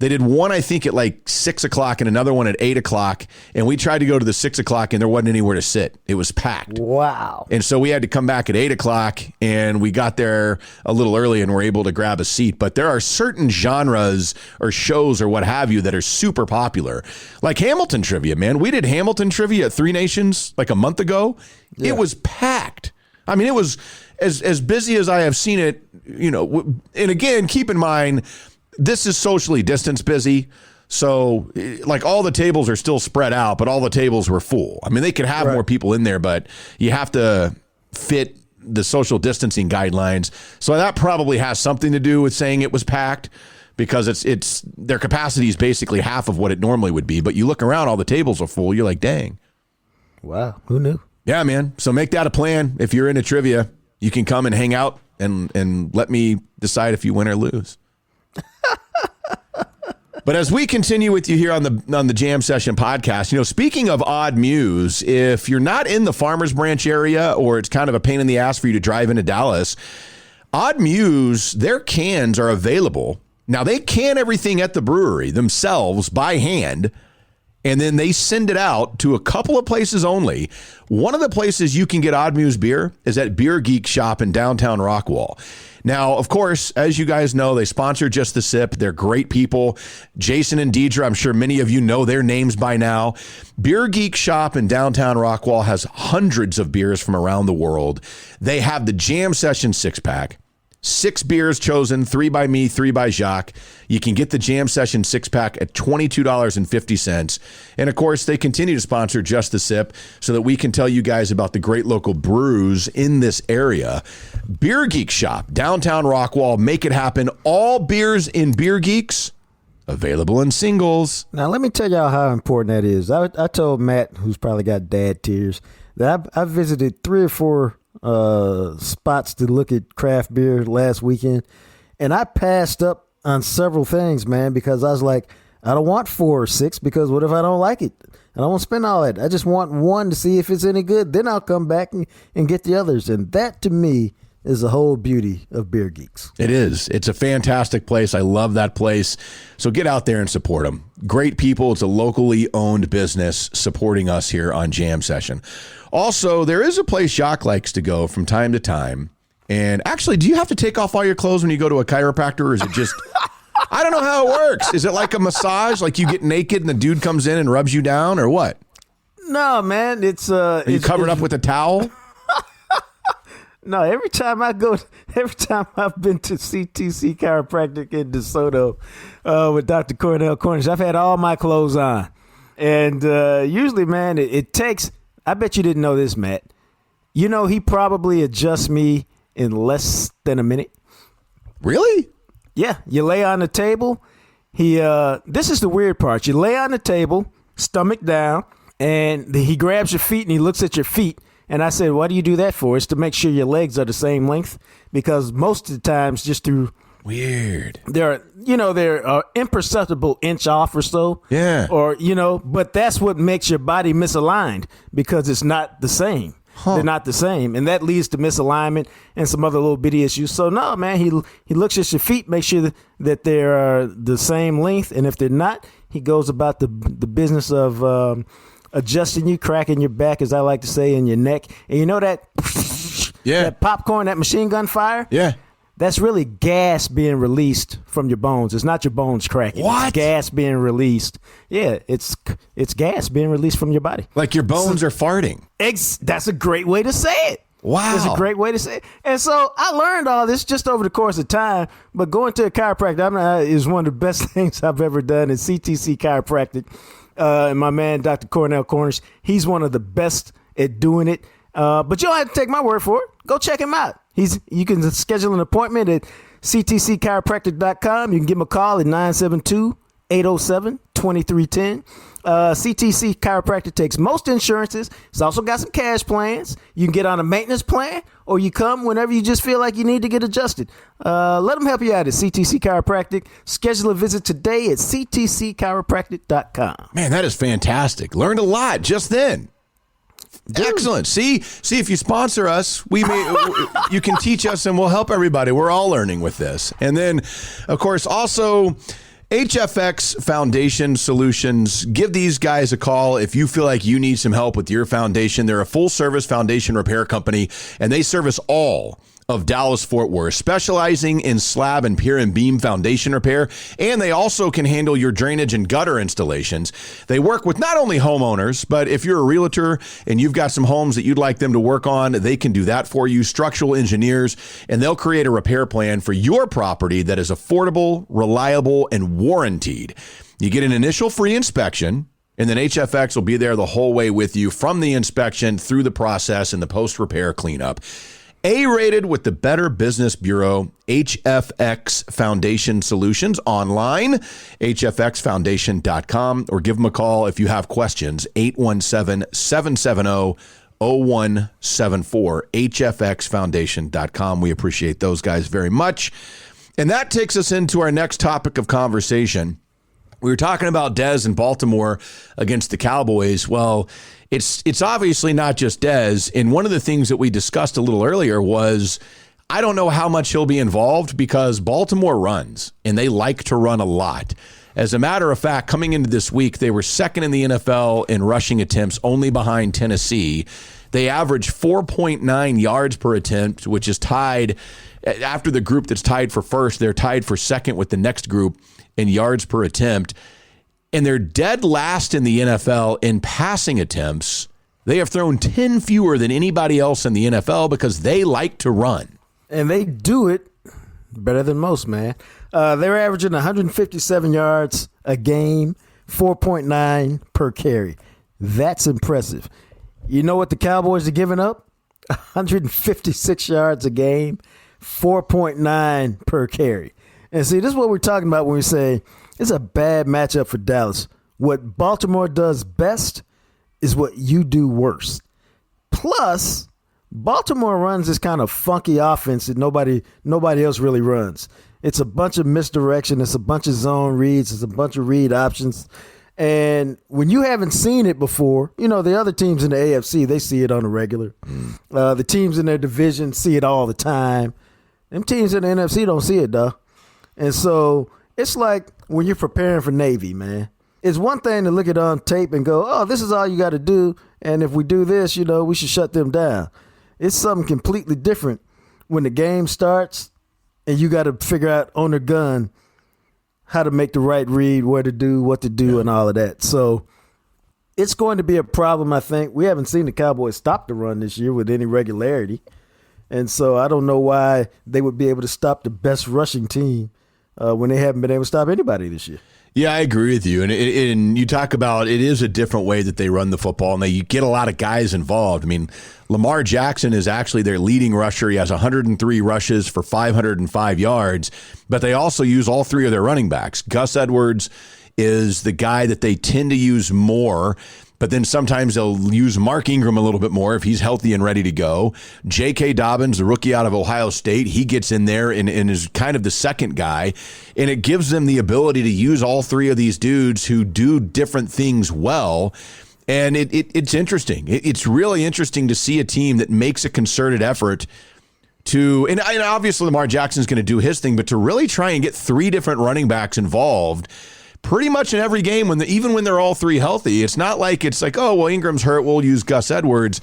They did one, I think, at 6 o'clock and another one at 8 o'clock, and we tried to go to the 6 o'clock, and there wasn't anywhere to sit. It was packed. Wow. And so we had to come back at 8 o'clock, and we got there a little early and were able to grab a seat. But there are certain genres or shows or what have you that are super popular. Like Hamilton trivia, man. We did Hamilton trivia at Three Nations a month ago. Yeah. It was packed. I mean, it was as busy as I have seen it, and again, keep in mind, this is socially distanced busy. So all the tables are still spread out, but all the tables were full. I mean, they could have more people in there, but you have to fit the social distancing guidelines. So that probably has something to do with saying it was packed, because it's their capacity is basically half of what it normally would be. But you look around, all the tables are full. You're like, dang. Wow. Who knew? Yeah, man. So make that a plan. If you're into trivia, you can come and hang out and let me decide if you win or lose. But as we continue with you here on the Jam Session podcast, speaking of odd news, if you're not in the Farmers Branch area, or it's kind of a pain in the ass for you to drive into Dallas, Odd Muse, their cans are available. Now, they can everything at the brewery themselves by hand, and then they send it out to a couple of places only. One of the places you can get Odd Muse beer is at Beer Geek Shop in downtown Rockwall. Now, of course, as you guys know, they sponsor Just the Sip. They're great people. Jason and Deidre, I'm sure many of you know their names by now. Beer Geek Shop in downtown Rockwall has hundreds of beers from around the world. They have the Jam Session 6-pack. 6 beers chosen, 3 by me, 3 by Jacques. You can get the Jam Session 6-pack at $22.50. And, of course, they continue to sponsor Just the Sip so that we can tell you guys about the great local brews in this area. Beer Geek Shop, downtown Rockwall. Make it happen. All beers in Beer Geeks, available in singles. Now, let me tell y'all how important that is. I told Matt, who's probably got dad tears, that I visited 3 or 4 spots to look at craft beer last weekend, and I passed up on several things, man, because I was like, I don't want 4 or 6, because what if I don't like it? I don't want to spend all that. I just want one to see if it's any good. Then I'll come back and get the others. And that, to me, is the whole beauty of Beer Geeks. It is. It's a fantastic place. I love that place. So get out there and support them. Great people. It's a locally owned business supporting us here on Jam Session. Also, there is a place Jacques likes to go from time to time. And actually, do you have to take off all your clothes when you go to a chiropractor, or is it just... I don't know how it works. Is it like a massage? Like you get naked and the dude comes in and rubs you down, or what? No, man. Are you covered up with a towel? No, every time I've been to CTC Chiropractic in DeSoto with Dr. Cornell Cornish, I've had all my clothes on. And usually, man, it takes, I bet you didn't know this, Matt. He probably adjusts me in less than a minute. Really? Yeah. You lay on the table. This is the weird part. You lay on the table, stomach down, and he grabs your feet and he looks at your feet. And I said, why do you do that for? It's to make sure your legs are the same length, because most of the times just through weird, they're imperceptible inch off or so. Yeah. Or, but that's what makes your body misaligned, because it's not the same. Huh. They're not the same. And that leads to misalignment and some other little bitty issues. So no, man, he looks at your feet, make sure that they're the same length. And if they're not, he goes about the business of, adjusting you, cracking your back, as I like to say, in your neck. And that popcorn, that machine gun fire? Yeah. That's really gas being released from your bones. It's not your bones cracking. What? It's gas being released. Yeah, it's gas being released from your body. Like your bones are farting. That's a great way to say it. Wow. That's a great way to say it. And so I learned all this just over the course of time, but going to a chiropractor is one of the best things I've ever done in CTC Chiropractic. And my man, Dr. Cornell Cornish, he's one of the best at doing it. But you don't have to take my word for it. Go check him out. You can schedule an appointment at ctcchiropractic.com. You can give them a call at 972-807-2310. CTC Chiropractic takes most insurances. It's also got some cash plans. You can get on a maintenance plan, or you come whenever you just feel like you need to get adjusted. Let them help you out at CTC Chiropractic. Schedule a visit today at ctcchiropractic.com. Man, that is fantastic. Learned a lot just then. Dude. Excellent. See if you sponsor us, you can teach us and we'll help everybody. We're all learning with this. And then, of course, also HFX Foundation Solutions. Give these guys a call if you feel like you need some help with your foundation. They're a full-service foundation repair company, and they service all of Dallas-Fort Worth, specializing in slab and pier and beam foundation repair, and they also can handle your drainage and gutter installations. They work with not only homeowners, but if you're a realtor and you've got some homes that you'd like them to work on, they can do that for you, structural engineers, and they'll create a repair plan for your property that is affordable, reliable, and warranted. You get an initial free inspection, and then HFX will be there the whole way with you from the inspection through the process and the post-repair cleanup. A-rated with the Better Business Bureau, HFX Foundation Solutions, online, hfxfoundation.com, or give them a call if you have questions, 817-770-0174, hfxfoundation.com. We appreciate those guys very much. And that takes us into our next topic of conversation. We were talking about Dez in Baltimore against the Cowboys. Well, it's obviously not just Dez. And one of the things that we discussed a little earlier was I don't know how much he'll be involved because Baltimore runs, and they like to run a lot. As a matter of fact, coming into this week, they were second in the NFL in rushing attempts, only behind Tennessee. They average 4.9 yards per attempt, which is tied after the group that's tied for first. They're tied for second with the next group in yards per attempt. And they're dead last in the NFL in passing attempts. They have thrown 10 fewer than anybody else in the NFL because they like to run. And they do it better than most, man. They're averaging 157 yards a game, 4.9 per carry. That's impressive. You know what the Cowboys are giving up? 156 yards a game, 4.9 per carry. And see, this is what we're talking about when we say it's a bad matchup for Dallas. What Baltimore does best is what you do worst. Plus, Baltimore runs this kind of funky offense that nobody else really runs. It's a bunch of misdirection. It's a bunch of zone reads. It's a bunch of read options. And when you haven't seen it before, you know, the other teams in the AFC, they see it on a regular. The teams in their division see it all the time. Them teams in the NFC don't see it, though. And so it's like when you're preparing for Navy, man. It's one thing to look at on tape and go, oh, this is all you got to do. And if we do this, you know, we should shut them down. It's something completely different when the game starts and you got to figure out on the gun how to make the right read, where to do, what to do, and all of that. So it's going to be a problem, I think. We haven't seen the Cowboys stop the run this year with any regularity. And so I don't know why they would be able to stop the best rushing team when they haven't been able to stop anybody this year. Yeah, I agree with you. And you talk about it is a different way that they run the football, and they get a lot of guys involved. I mean, Lamar Jackson is actually their leading rusher. He has 103 rushes for 505 yards, but they also use all three of their running backs. Gus Edwards is the guy that they tend to use more, but then sometimes they'll use Mark Ingram a little bit more if he's healthy and ready to go. J.K. Dobbins, the rookie out of Ohio State, he gets in there and is kind of the second guy, and it gives them the ability to use all three of these dudes who do different things well. And it's interesting. It's really interesting to see a team that makes a concerted effort to, and obviously Lamar Jackson's going to do his thing, but to really try and get three different running backs involved pretty much in every game, even when they're all three healthy. It's not like it's like, oh, well, Ingram's hurt, we'll use Gus Edwards.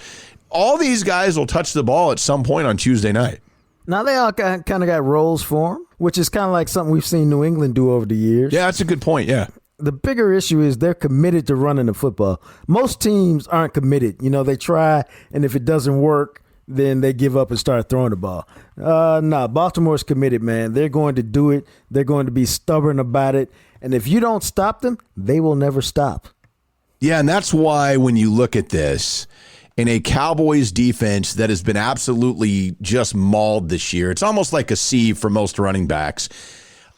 All these guys will touch the ball at some point on Tuesday night. Now, they all kind of got roles for them, which is kind of like something we've seen New England do over the years. Yeah, that's a good point, yeah. The bigger issue is they're committed to running the football. Most teams aren't committed. You know, they try, and if it doesn't work, then they give up and start throwing the ball. No, Baltimore's committed, man. They're going to do it. They're going to be stubborn about it. And if you don't stop them, they will never stop. Yeah, and that's why when you look at this, in a Cowboys defense that has been absolutely just mauled this year. It's almost like a C for most running backs.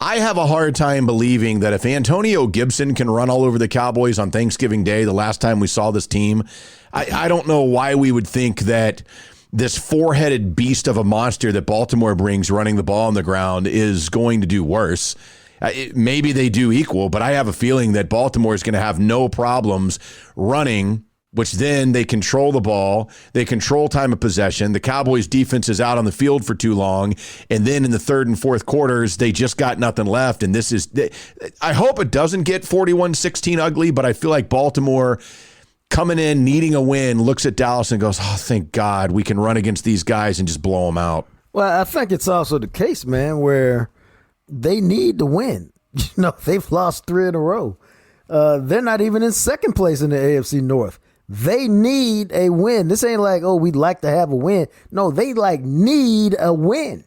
I have a hard time believing that if Antonio Gibson can run all over the Cowboys on Thanksgiving Day, the last time we saw this team, I don't know why we would think that this four-headed beast of a monster that Baltimore brings running the ball on the ground is going to do worse. Maybe they do equal, but I have a feeling that Baltimore is going to have no problems running, which then they control the ball, they control time of possession. The Cowboys defense is out on the field for too long, and then in the third and fourth quarters, they just got nothing left. And this is, I hope it doesn't get 41-16 ugly, but I feel like Baltimore coming in, needing a win, looks at Dallas and goes, oh, thank God we can run against these guys and just blow them out. Well, I think it's also the case, man, where they need to win. They've lost 3 in a row. They're not even in second place in the AFC North. They need a win. This ain't like, oh, we'd like to have a win. No, they need a win.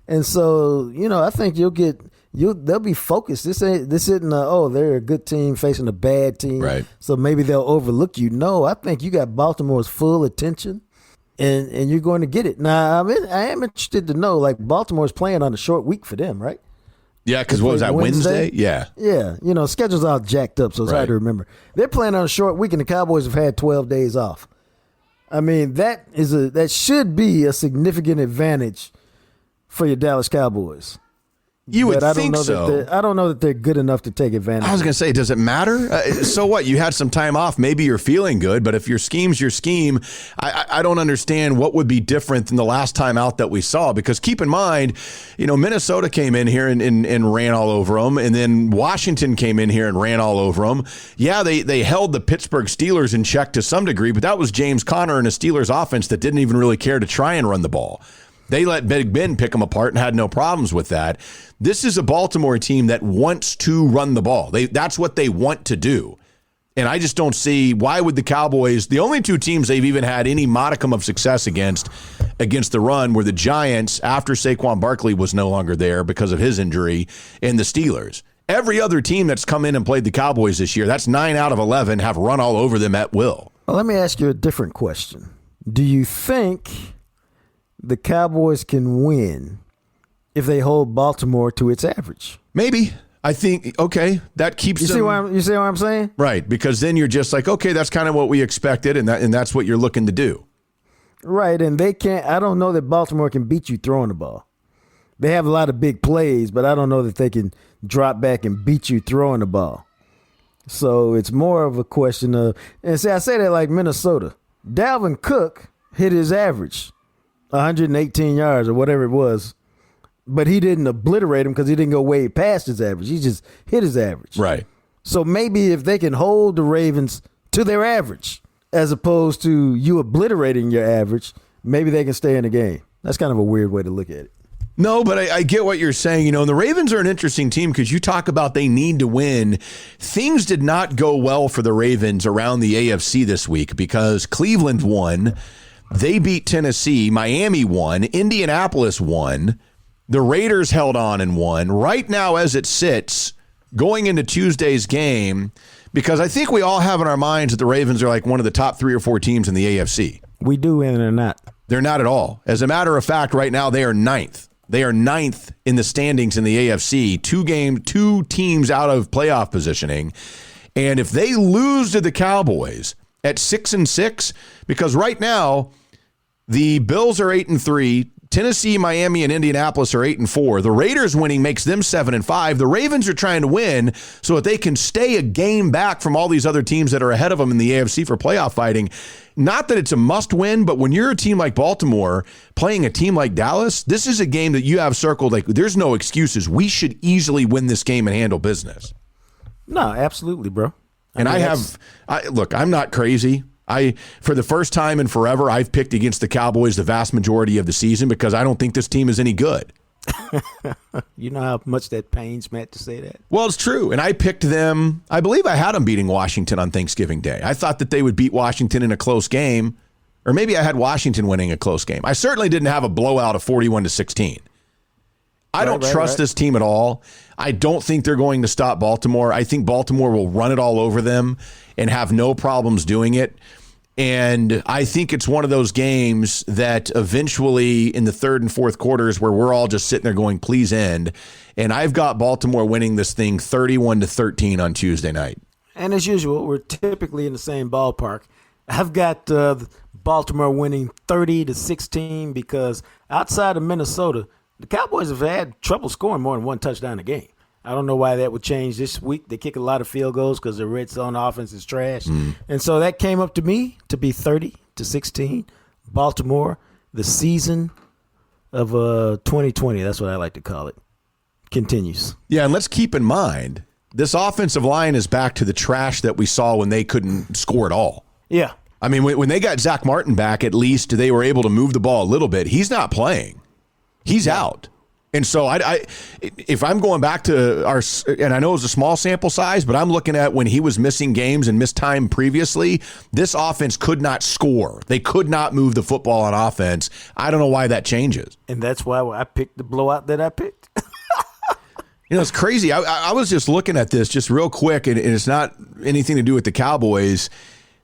And so, I think they'll be focused. This isn't they're a good team facing a bad team. Right. So maybe they'll overlook you. No, I think you got Baltimore's full attention and you're going to get it. Now, I am interested to know, like, Baltimore's playing on a short week for them, right? Yeah, because what was that, Wednesday? Yeah. Yeah, schedule's all jacked up, so it's hard to remember. They're playing on a short week, and the Cowboys have had 12 days off. I mean, that should be a significant advantage for your Dallas Cowboys. You would think so. I don't know that they're good enough to take advantage. I was going to say, does it matter? So what? You had some time off. Maybe you're feeling good, but if your scheme's your scheme, I don't understand what would be different than the last time out that we saw. Because keep in mind, Minnesota came in here and ran all over them, and then Washington came in here and ran all over them. Yeah, they held the Pittsburgh Steelers in check to some degree, but that was James Conner and a Steelers offense that didn't even really care to try and run the ball. They let Big Ben pick them apart and had no problems with that. This is a Baltimore team that wants to run the ball. That's what they want to do. And I just don't see why would the Cowboys, the only 2 teams they've even had any modicum of success against the run were the Giants after Saquon Barkley was no longer there because of his injury, and the Steelers. Every other team that's come in and played the Cowboys this year, that's 9 out of 11, have run all over them at will. Well, let me ask you a different question. Do you think the Cowboys can win if they hold Baltimore to its average? Maybe. I think, okay, that keeps you them. You see what I'm saying? Right, because then you're just like, okay, that's kind of what we expected, and that's what you're looking to do. Right, and they can't. I don't know that Baltimore can beat you throwing the ball. They have a lot of big plays, but I don't know that they can drop back and beat you throwing the ball. So it's more of a question of, and see, I say that like Minnesota. Dalvin Cook hit his average. 118 yards or whatever it was, but he didn't obliterate him because he didn't go way past his average. He just hit his average. Right. So maybe if they can hold the Ravens to their average as opposed to you obliterating your average, maybe they can stay in the game. That's kind of a weird way to look at it. No, but I get what you're saying. And the Ravens are an interesting team because you talk about they need to win. Things did not go well for the Ravens around the AFC this week because Cleveland won. They beat Tennessee. Miami won. Indianapolis won. The Raiders held on and won. Right now, as it sits, going into Tuesday's game, because I think we all have in our minds that the Ravens are like one of the top 3 or 4 teams in the AFC. We do, and they're not. They're not at all. As a matter of fact, right now, they are 9th. They are 9th in the standings in the AFC, 2 teams out of playoff positioning. And if they lose to the Cowboys at 6-6, because right now the Bills are 8-3, Tennessee, Miami, and Indianapolis are 8-4. The Raiders winning makes them 7-5. The Ravens are trying to win so that they can stay a game back from all these other teams that are ahead of them in the AFC for playoff fighting. Not that it's a must win, but when you're a team like Baltimore playing a team like Dallas, this is a game that you have circled like there's no excuses. We should easily win this game and handle business. No, absolutely, bro. Look, I'm not crazy. For the first time in forever, I've picked against the Cowboys the vast majority of the season because I don't think this team is any good. You know how much that pains Matt to say that? Well, it's true. And I picked them. I believe I had them beating Washington on Thanksgiving Day. I thought that they would beat Washington in a close game. Or maybe I had Washington winning a close game. I certainly didn't have a blowout of 41-16. I don't trust this team at all. I don't think they're going to stop Baltimore. I think Baltimore will run it all over them and have no problems doing it. And I think it's one of those games that eventually in the third and fourth quarters where we're all just sitting there going, please end. And I've got Baltimore winning this thing 31-13 on Tuesday night. And as usual, we're typically in the same ballpark. I've got Baltimore winning 30-16 because outside of Minnesota, the Cowboys have had trouble scoring more than one touchdown a game. I don't know why that would change this week. They kick a lot of field goals because the red zone offense is trash. And so that came up to me to be 30-16. Baltimore, the season of 2020, that's what I like to call it, continues. Yeah, and let's keep in mind, this offensive line is back to the trash that we saw when they couldn't score at all. Yeah. I mean, when they got Zach Martin back, at least they were able to move the ball a little bit. He's not playing. He's out. And so if I'm going back to and I know it was a small sample size, but I'm looking at when he was missing games and missed time previously, this offense could not score. They could not move the football on offense. I don't know why that changes. And that's why I picked the blowout that I picked. It's crazy. I was just looking at this just real quick, and it's not anything to do with the Cowboys.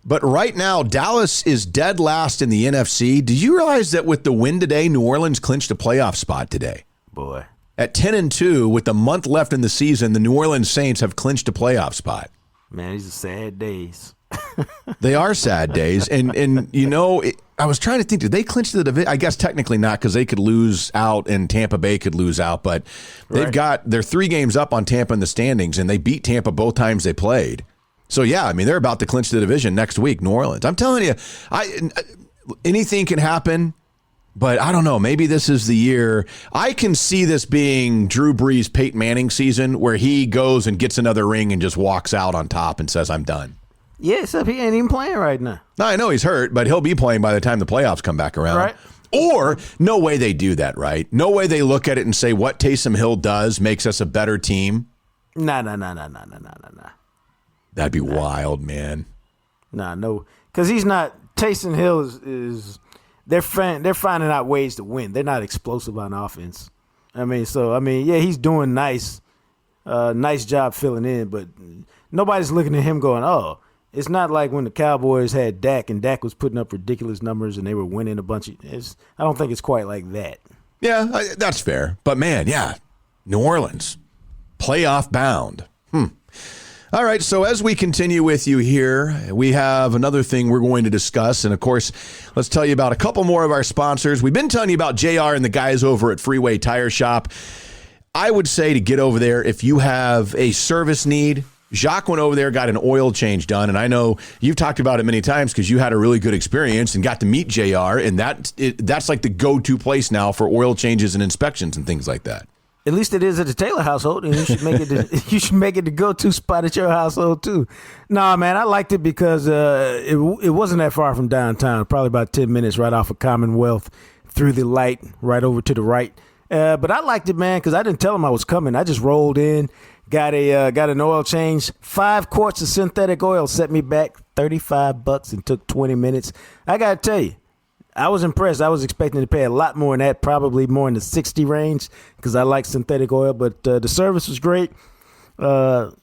But right now, Dallas is dead last in the NFC. Did you realize that with the win today, New Orleans clinched a playoff spot today? Boy. At 10-2, with a month left in the season, the New Orleans Saints have clinched a playoff spot. Man, these are sad days. They are sad days. And I was trying to think, did they clinch the division? I guess technically not, because they could lose out and Tampa Bay could lose out. But they're 3 games up on Tampa in the standings, and they beat Tampa both times they played. So, yeah, I mean, they're about to clinch the division next week, New Orleans. I'm telling you, anything can happen. But I don't know. Maybe this is the year. I can see this being Drew Brees' Peyton Manning season where he goes and gets another ring and just walks out on top and says, I'm done. Yeah, except he ain't even playing right now. No, I know he's hurt, but he'll be playing by the time the playoffs come back around. Right. Or no way they do that, right? No way they look at it and say what Taysom Hill does makes us a better team. Nah. That'd be wild, man. No. Because he's not. Taysom Hill is they're finding out ways to win. They're not explosive on offense. Yeah, he's doing nice job filling in, but nobody's looking at him going, oh, it's not like when the Cowboys had Dak and Dak was putting up ridiculous numbers and they were winning a bunch of. I don't think it's quite like that. Yeah, that's fair. But man, yeah, New Orleans, playoff bound. All right, so as we continue with you here, we have another thing we're going to discuss. And, of course, let's tell you about a couple more of our sponsors. We've been telling you about JR and the guys over at Freeway Tire Shop. I would say to get over there if you have a service need. Jacques went over there, got an oil change done, and I know you've talked about it many times because you had a really good experience and got to meet JR, and that's like the go-to place now for oil changes and inspections and things like that. At least it is at the Taylor household, and you should make it the go-to spot at your household too. Nah, man, I liked it because it wasn't that far from downtown, probably about 10 minutes right off of Commonwealth through the light right over to the right. But I liked it, man, because I didn't tell them I was coming. I just rolled in, got an oil change. 5 quarts of synthetic oil set me back $35 and took 20 minutes. I got to tell you, I was impressed. I was expecting to pay a lot more than that, probably more in the 60 range because I like synthetic oil. But the service was great, and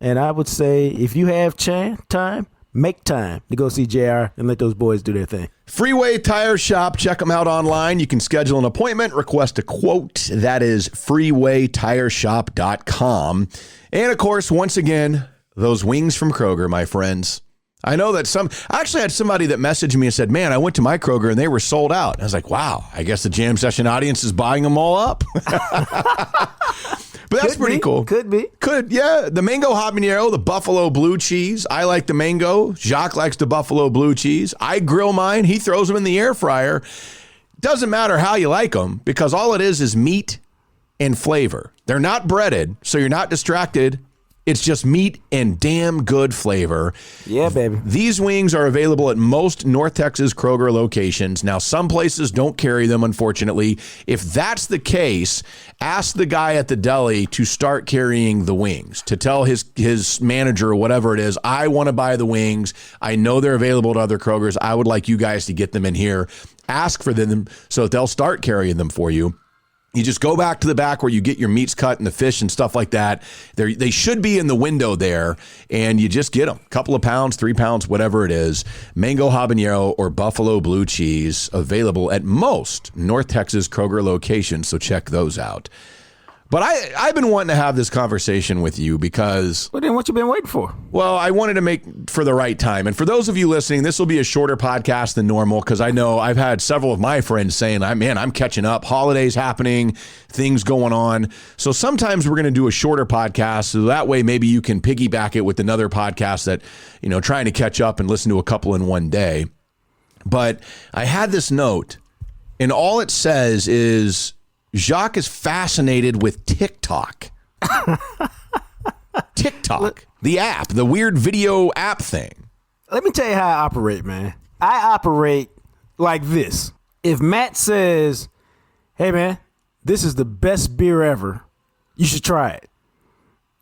I would say if you have time, make time to go see JR and let those boys do their thing. Freeway Tire Shop. Check them out online. You can schedule an appointment, request a quote. That is freewaytireshop.com. And, of course, once again, those wings from Kroger, my friends. I know that I actually had somebody that messaged me and said, man, I went to my Kroger and they were sold out. I was like, wow, I guess the Jam Session audience is buying them all up. But that's pretty cool. Could be. Yeah. The mango habanero, the buffalo blue cheese. I like the mango. Jacques likes the buffalo blue cheese. I grill mine. He throws them in the air fryer. Doesn't matter how you like them because all it is meat and flavor. They're not breaded, so you're not distracted. It's just meat and damn good flavor. Yeah, baby. These wings are available at most North Texas Kroger locations. Now, some places don't carry them, unfortunately. If that's the case, ask the guy at the deli to start carrying the wings, to tell his manager or whatever it is, I want to buy the wings. I know they're available at other Krogers. I would like you guys to get them in here. Ask for them so that they'll start carrying them for you. You just go back to the back where you get your meats cut and the fish and stuff like that. They should be in the window there, and you just get them. A couple of pounds, 3 pounds, whatever it is. Mango habanero or buffalo blue cheese available at most North Texas Kroger locations, so check those out. But I've been wanting to have this conversation with you because... Well, then what you been waiting for? Well, I wanted to make for the right time. And for those of you listening, this will be a shorter podcast than normal because I know I've had several of my friends saying, I'm catching up. Holidays happening, things going on. So sometimes we're going to do a shorter podcast so that way maybe you can piggyback it with another podcast that, trying to catch up and listen to a couple in one day. But I had this note, and all it says is... Jacques is fascinated with TikTok. TikTok, the app, the weird video app thing. Let me tell you how I operate, man. I operate like this. If Matt says, hey, man, this is the best beer ever, you should try it.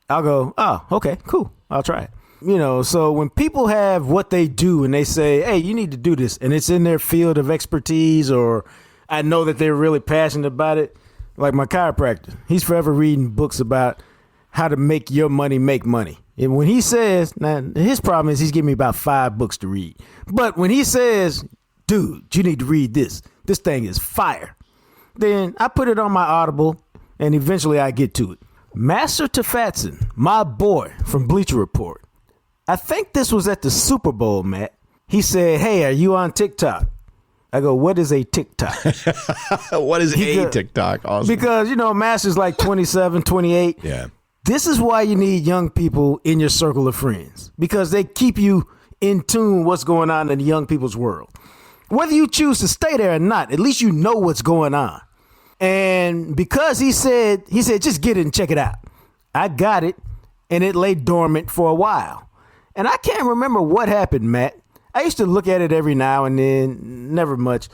I'll go, oh, okay, cool. I'll try it. So when people have what they do and they say, hey, you need to do this, and it's in their field of expertise, or I know that they're really passionate about it, like my chiropractor, he's forever reading books about how to make your money make money. And when he says, now his problem is he's giving me about 5 books to read. But when he says, dude, you need to read this thing is fire, then I put it on my Audible and eventually I get to it. Master Tafatson, my boy from Bleacher Report. I think this was at the Super Bowl, Matt. He said, hey, are you on TikTok? I go, what is a TikTok? What is a TikTok? Awesome. Because, Master's like 27, 28. Yeah. This is why you need young people in your circle of friends, because they keep you in tune what's going on in the young people's world. Whether you choose to stay there or not, at least you know what's going on. And because he said, just get it and check it out. I got it, and it lay dormant for a while. And I can't remember what happened, Matt. I used to look at it every now and then, never much.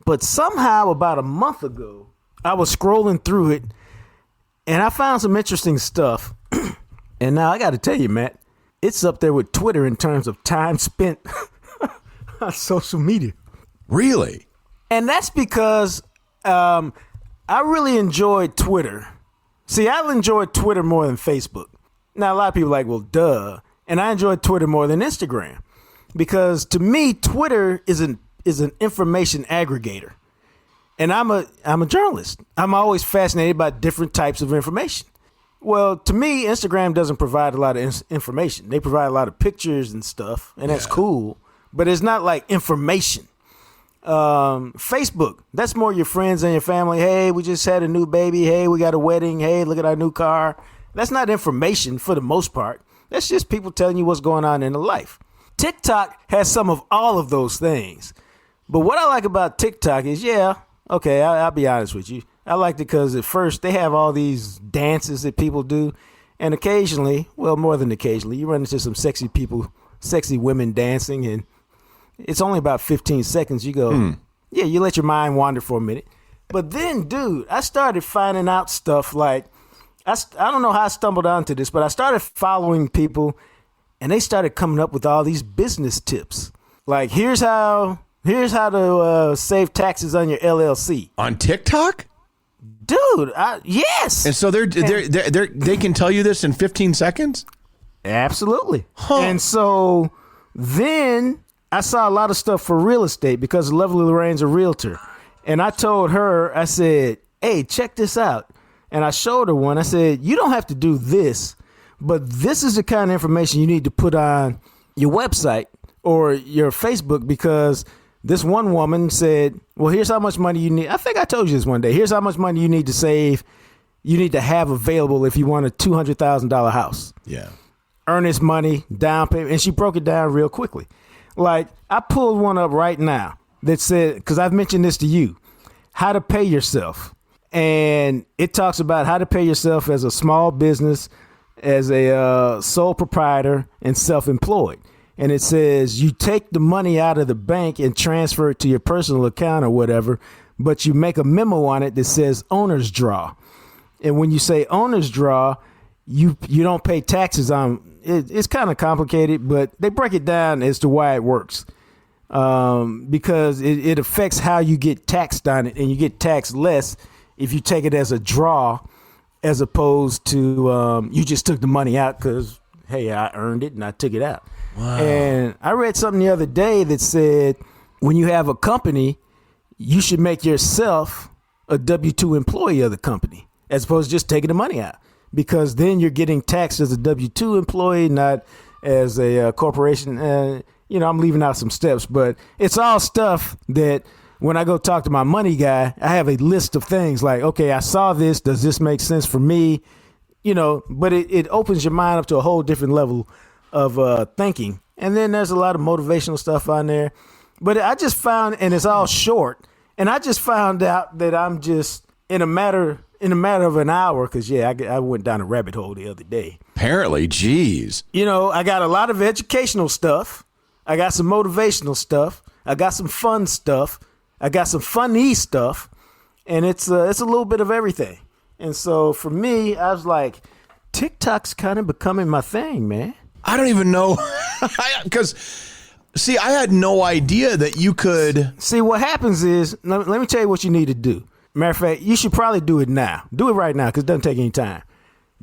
But somehow about a month ago, I was scrolling through it and I found some interesting stuff. And now I got to tell you, Matt, it's up there with Twitter in terms of time spent on social media. Really? And that's because I really enjoyed Twitter. See, I enjoyed Twitter more than Facebook. Now, a lot of people are like, well, duh. And I enjoyed Twitter more than Instagram. Because to me, Twitter is an information aggregator, and I'm a journalist. I'm always fascinated by different types of information. Well, to me, Instagram doesn't provide a lot of information. They provide a lot of pictures and stuff, and that's cool. But it's not like information. Facebook, that's more your friends and your family. Hey, we just had a new baby. Hey, we got a wedding. Hey, look at our new car. That's not information for the most part. That's just people telling you what's going on in their life. TikTok has some of all of those things. But what I like about TikTok is, I'll be honest with you. I liked it because at first they have all these dances that people do. And occasionally, well, more than occasionally, you run into some sexy people, sexy women dancing. And it's only about 15 seconds. You go, you let your mind wander for a minute. But then, dude, I started finding out stuff like, I don't know how I stumbled onto this, but I started following people. And they started coming up with all these business tips. Like, here's how to save taxes on your LLC. On TikTok? Dude, yes. And so they can tell you this in 15 seconds? Absolutely. Huh. And so then I saw a lot of stuff for real estate because Lovely Lorraine's a realtor. And I told her, I said, hey, check this out. And I showed her one. I said, you don't have to do this. But this is the kind of information you need to put on your website or your Facebook, because this one woman said, well, here's how much money you need. I think I told you this one day. Here's how much money you need to save. You need to have available if you want a $200,000 house. Yeah. Earnest money, down payment. And she broke it down real quickly. Like, I pulled one up right now that said, because I've mentioned this to you, how to pay yourself. And it talks about how to pay yourself as a small business, as a sole proprietor, and self-employed. And it says you take the money out of the bank and transfer it to your personal account or whatever, but you make a memo on it that says owner's draw. And when you say owner's draw, you don't pay taxes on it. It's kind of complicated, but they break it down as to why it works. Because it affects how you get taxed on it, and you get taxed less if you take it as a draw, as opposed to you just took the money out because, hey, I earned it and I took it out. Wow. And I read something the other day that said when you have a company, you should make yourself a W-2 employee of the company as opposed to just taking the money out, because then you're getting taxed as a W-2 employee, not as a corporation. I'm leaving out some steps, but it's all stuff that when I go talk to my money guy, I have a list of things like, okay, I saw this. Does this make sense for me? But it opens your mind up to a whole different level of thinking. And then there's a lot of motivational stuff on there. But I just found, and it's all short, and I just found out that I'm just in a matter of an hour, because, I went down a rabbit hole the other day. Apparently, geez. I got a lot of educational stuff. I got some motivational stuff. I got some fun stuff. I got some funny stuff. And it's a little bit of everything. And so for me, I was like, TikTok's kind of becoming my thing, man. I don't even know. Because, see, I had no idea that you could. See, what happens is, let me tell you what you need to do. Matter of fact, you should probably do it now. Do it right now, because it doesn't take any time.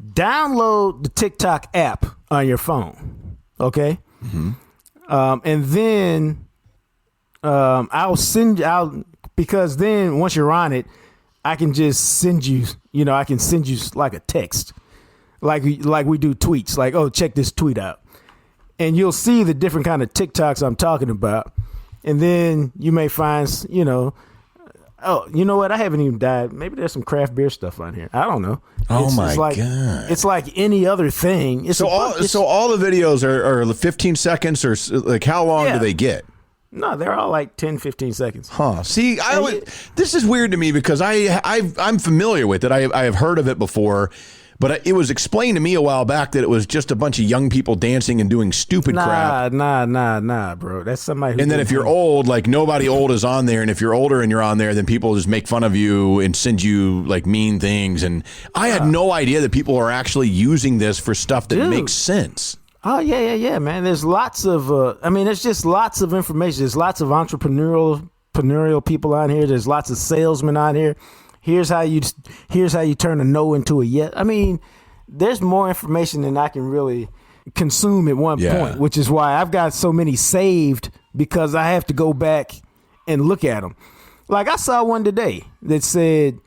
Download the TikTok app on your phone, okay? Mm-hmm. And then because then once you're on it, I can just send you, I can send you like a text, like we do tweets, like, oh, check this tweet out. And you'll see the different kind of TikToks I'm talking about. And then you may find, oh, you know what? I haven't even died. Maybe there's some craft beer stuff on here. I don't know. God. It's like any other thing. So all the videos are 15 seconds, or like how long do they get? No, they're all like 10, 15 seconds. Huh. See, this is weird to me because I'm familiar with it. I have heard of it before. But it was explained to me a while back that it was just a bunch of young people dancing and doing stupid crap. Nah, bro. That's somebody who. And then if you're old, like nobody old is on there. And if you're older and you're on there, then people just make fun of you and send you like mean things. And I had no idea that people are actually using this for stuff that makes sense. Oh, yeah, man. There's lots of, there's just lots of information. There's lots of entrepreneurial people on here. There's lots of salesmen on here. Here's how you turn a no into a yes. I mean, there's more information than I can really consume at one point, which is why I've got so many saved, because I have to go back and look at them. Like I saw one today that said,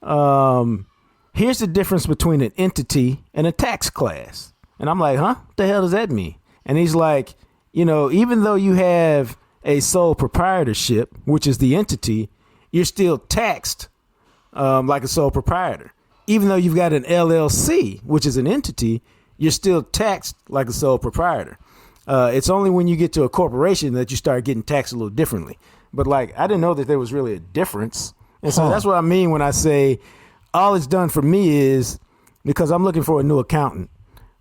here's the difference between an entity and a tax class. And I'm like, huh? What the hell does that mean? And he's like, even though you have a sole proprietorship, which is the entity, you're still taxed like a sole proprietor. Even though you've got an LLC, which is an entity, you're still taxed like a sole proprietor. It's only when you get to a corporation that you start getting taxed a little differently. But like, I didn't know that there was really a difference. And so that's what I mean when I say all it's done for me is because I'm looking for a new accountant.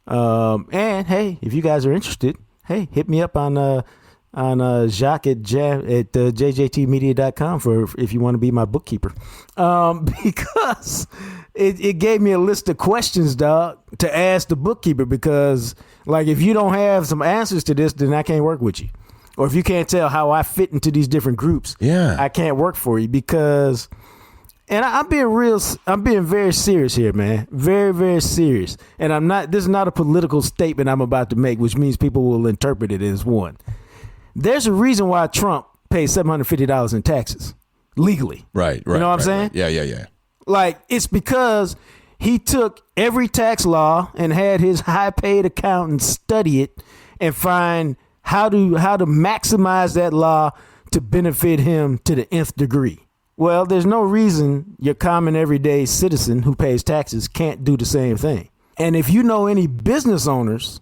And hey, if you guys are interested, hey, hit me up on Jacques at JJTmedia.com for if you want to be my bookkeeper. Because it gave me a list of questions, dog, to ask the bookkeeper, because like if you don't have some answers to this, then I can't work with you. Or if you can't tell how I fit into these different groups, I can't work for you, because and I'm being very serious here, man. Very, very serious. And this is not a political statement I'm about to make, which means people will interpret it as one. There's a reason why Trump pays $750 in taxes legally. Right. You know what I'm saying? Right. Yeah. Like, it's because he took every tax law and had his high-paid accountant study it and find how to maximize that law to benefit him to the nth degree. Well, there's no reason your common everyday citizen who pays taxes can't do the same thing. And if you know any business owners,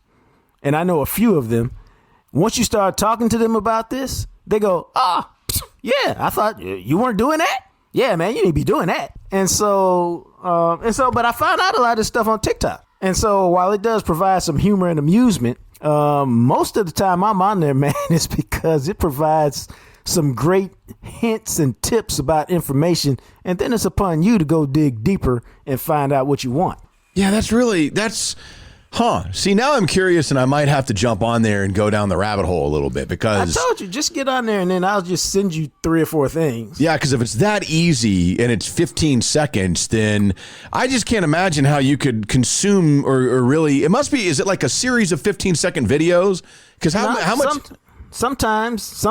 and I know a few of them, once you start talking to them about this, they go, yeah, I thought you weren't doing that. Yeah, man, you need to be doing that. And so, but I found out a lot of this stuff on TikTok. And so while it does provide some humor and amusement, most of the time I'm on there, man, is because it provides some great hints and tips about information. And then it's upon you to go dig deeper and find out what you want. Yeah, that's Huh. See, now I'm curious, and I might have to jump on there and go down the rabbit hole a little bit because I told you, just get on there and then I'll just send you 3 or 4 things. Yeah, because if it's that easy and it's 15 seconds, then I just can't imagine how you could consume or really. It must be. Is it like a series of 15-second videos? Because how much? Sometimes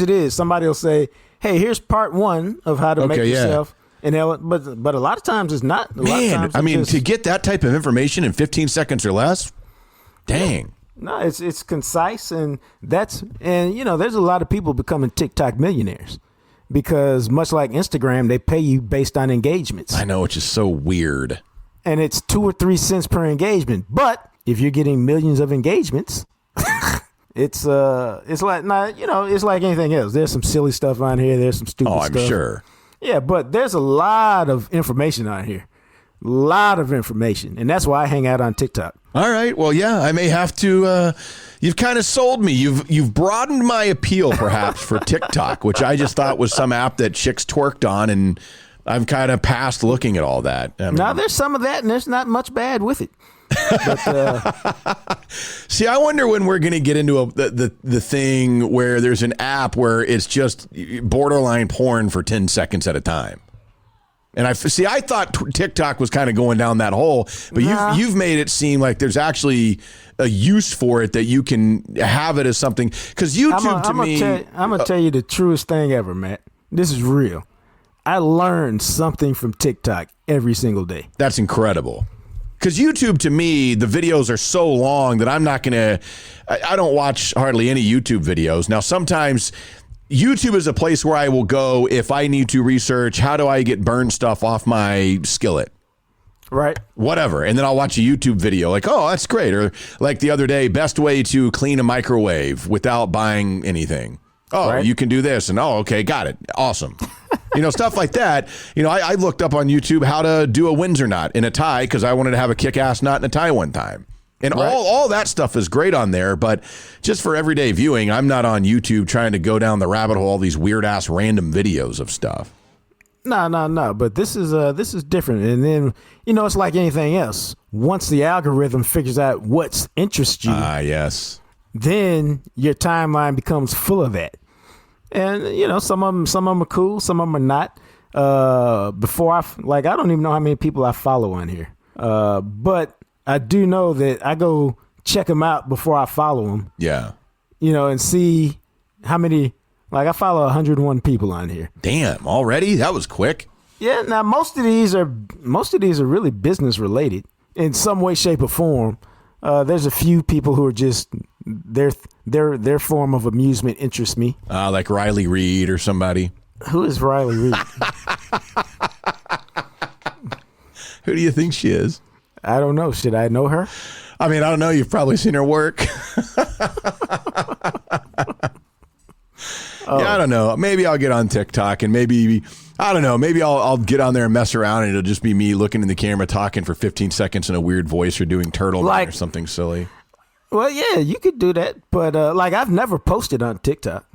it is. Somebody will say, "Hey, here's part 1 of how to make yourself." And but a lot of times it's not. Man, I mean, to get that type of information in 15 seconds or less, dang. No, it's concise, and there's a lot of people becoming TikTok millionaires because much like Instagram, they pay you based on engagements. I know, which is so weird. And it's 2 or 3 cents per engagement. But if you're getting millions of engagements, it's like it's like anything else. There's some silly stuff on here. There's some stupid stuff. Oh, I'm sure. Yeah, but there's a lot of information on here. A lot of information. And that's why I hang out on TikTok. All right. Well, yeah, I may have to. You've kind of sold me. You've broadened my appeal, perhaps, for TikTok, which I just thought was some app that chicks twerked on, and I've kind of passed looking at all that. Now, there's some of that, and there's not much bad with it. But, see, I wonder when we're going to get into the thing where there's an app where it's just borderline porn for 10 seconds at a time. And I thought TikTok was kind of going down that hole, but you've made it seem like there's actually a use for it, that you can have it as something. Because YouTube, I'm going to tell you the truest thing ever, Matt. This is real. I learned something from TikTok every single day. That's incredible. Because YouTube, to me, the videos are so long that I'm not going to, I don't watch hardly any YouTube videos. Now, sometimes YouTube is a place where I will go if I need to research how do I get burned stuff off my skillet. Right. Whatever. And then I'll watch a YouTube video like, oh, that's great. Or like the other day, best way to clean a microwave without buying anything. Oh, right. You can do this. And okay, got it. Awesome. Stuff like that. I looked up on YouTube how to do a Windsor knot in a tie because I wanted to have a kick-ass knot in a tie one time. And right. all that stuff is great on there, but just for everyday viewing, I'm not on YouTube trying to go down the rabbit hole, all these weird-ass random videos of stuff. No. But this is different. And then, it's like anything else. Once the algorithm figures out what interests you, yes, then your timeline becomes full of that. And, some of them are cool. Some of them are not. I don't even know how many people I follow on here. But I do know that I go check them out before I follow them. Yeah. And see how many, I follow 101 people on here. Damn, already? That was quick. Yeah. Now, most of these are really business related in some way, shape, or form. There's a few people who are just their form of amusement interests me. Like Riley Reid or somebody. Who is Riley Reid? Who do you think she is? I don't know. Should I know her? I mean, I don't know. You've probably seen her work. Yeah, I don't know. Maybe I'll get on TikTok and maybe I'll get on there and mess around and it'll just be me looking in the camera talking for 15 seconds in a weird voice or doing turtleneck or something silly. Well, yeah, you could do that. But I've never posted on TikTok.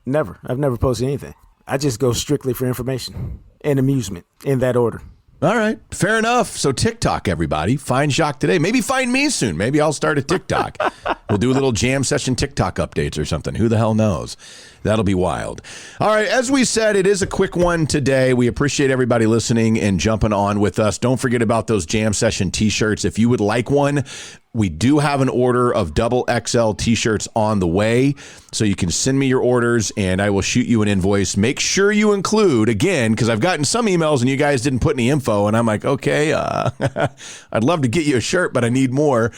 Never. I've never posted anything. I just go strictly for information and amusement in that order. All right. Fair enough. So TikTok, everybody. Find Jacques today. Maybe find me soon. Maybe I'll start a TikTok. We'll do a little jam session TikTok updates or something. Who the hell knows? That'll be wild. All right. As we said, it is a quick one today. We appreciate everybody listening and jumping on with us. Don't forget about those jam session T-shirts. If you would like one, we do have an order of double XL T-shirts on the way. So you can send me your orders and I will shoot you an invoice. Make sure you include, again, because I've gotten some emails and you guys didn't put any info. And I'm like, okay, I'd love to get you a shirt, but I need more.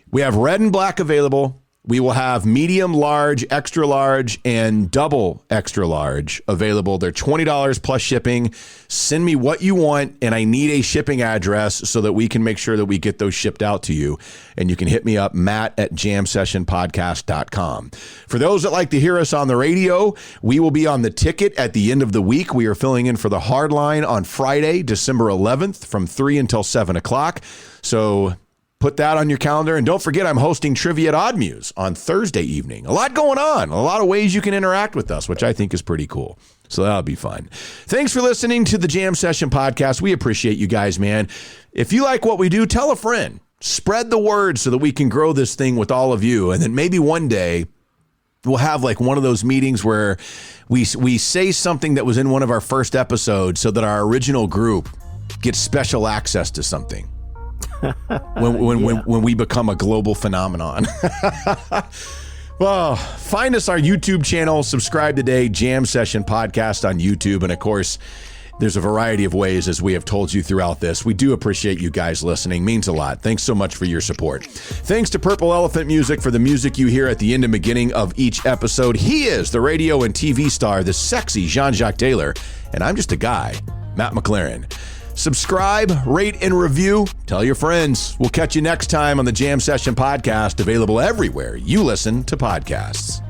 We have red and black available. We will have medium, large, extra large, and double extra large available. They're $20 plus shipping. Send me what you want, and I need a shipping address so that we can make sure that we get those shipped out to you. And you can hit me up, matt@jamsessionpodcast.com. For those that like to hear us on the radio, we will be on the ticket at the end of the week. We are filling in for the Hard Line on Friday, December 11th from 3 until 7 o'clock. So put that on your calendar. And don't forget, I'm hosting Trivia at Odd Muse on Thursday evening. A lot going on. A lot of ways you can interact with us, which I think is pretty cool. So that'll be fun. Thanks for listening to the Jam Session Podcast. We appreciate you guys, man. If you like what we do, tell a friend. Spread the word so that we can grow this thing with all of you. And then maybe one day we'll have like one of those meetings where we say something that was in one of our first episodes so that our original group gets special access to something when we become a global phenomenon. Well, find us our YouTube channel, subscribe today, Jam Session Podcast on YouTube. And of course, there's a variety of ways, as we have told you throughout this. We do appreciate you guys listening. Means a lot. Thanks so much for your support. Thanks to Purple Elephant Music for the music you hear at the end and beginning of each episode. He is the radio and TV star, the sexy Jean-Jacques Taylor. And I'm just a guy, Matt McLaren. Subscribe, rate, and review. Tell your friends. We'll catch you next time on the Jam Session Podcast, available everywhere you listen to podcasts.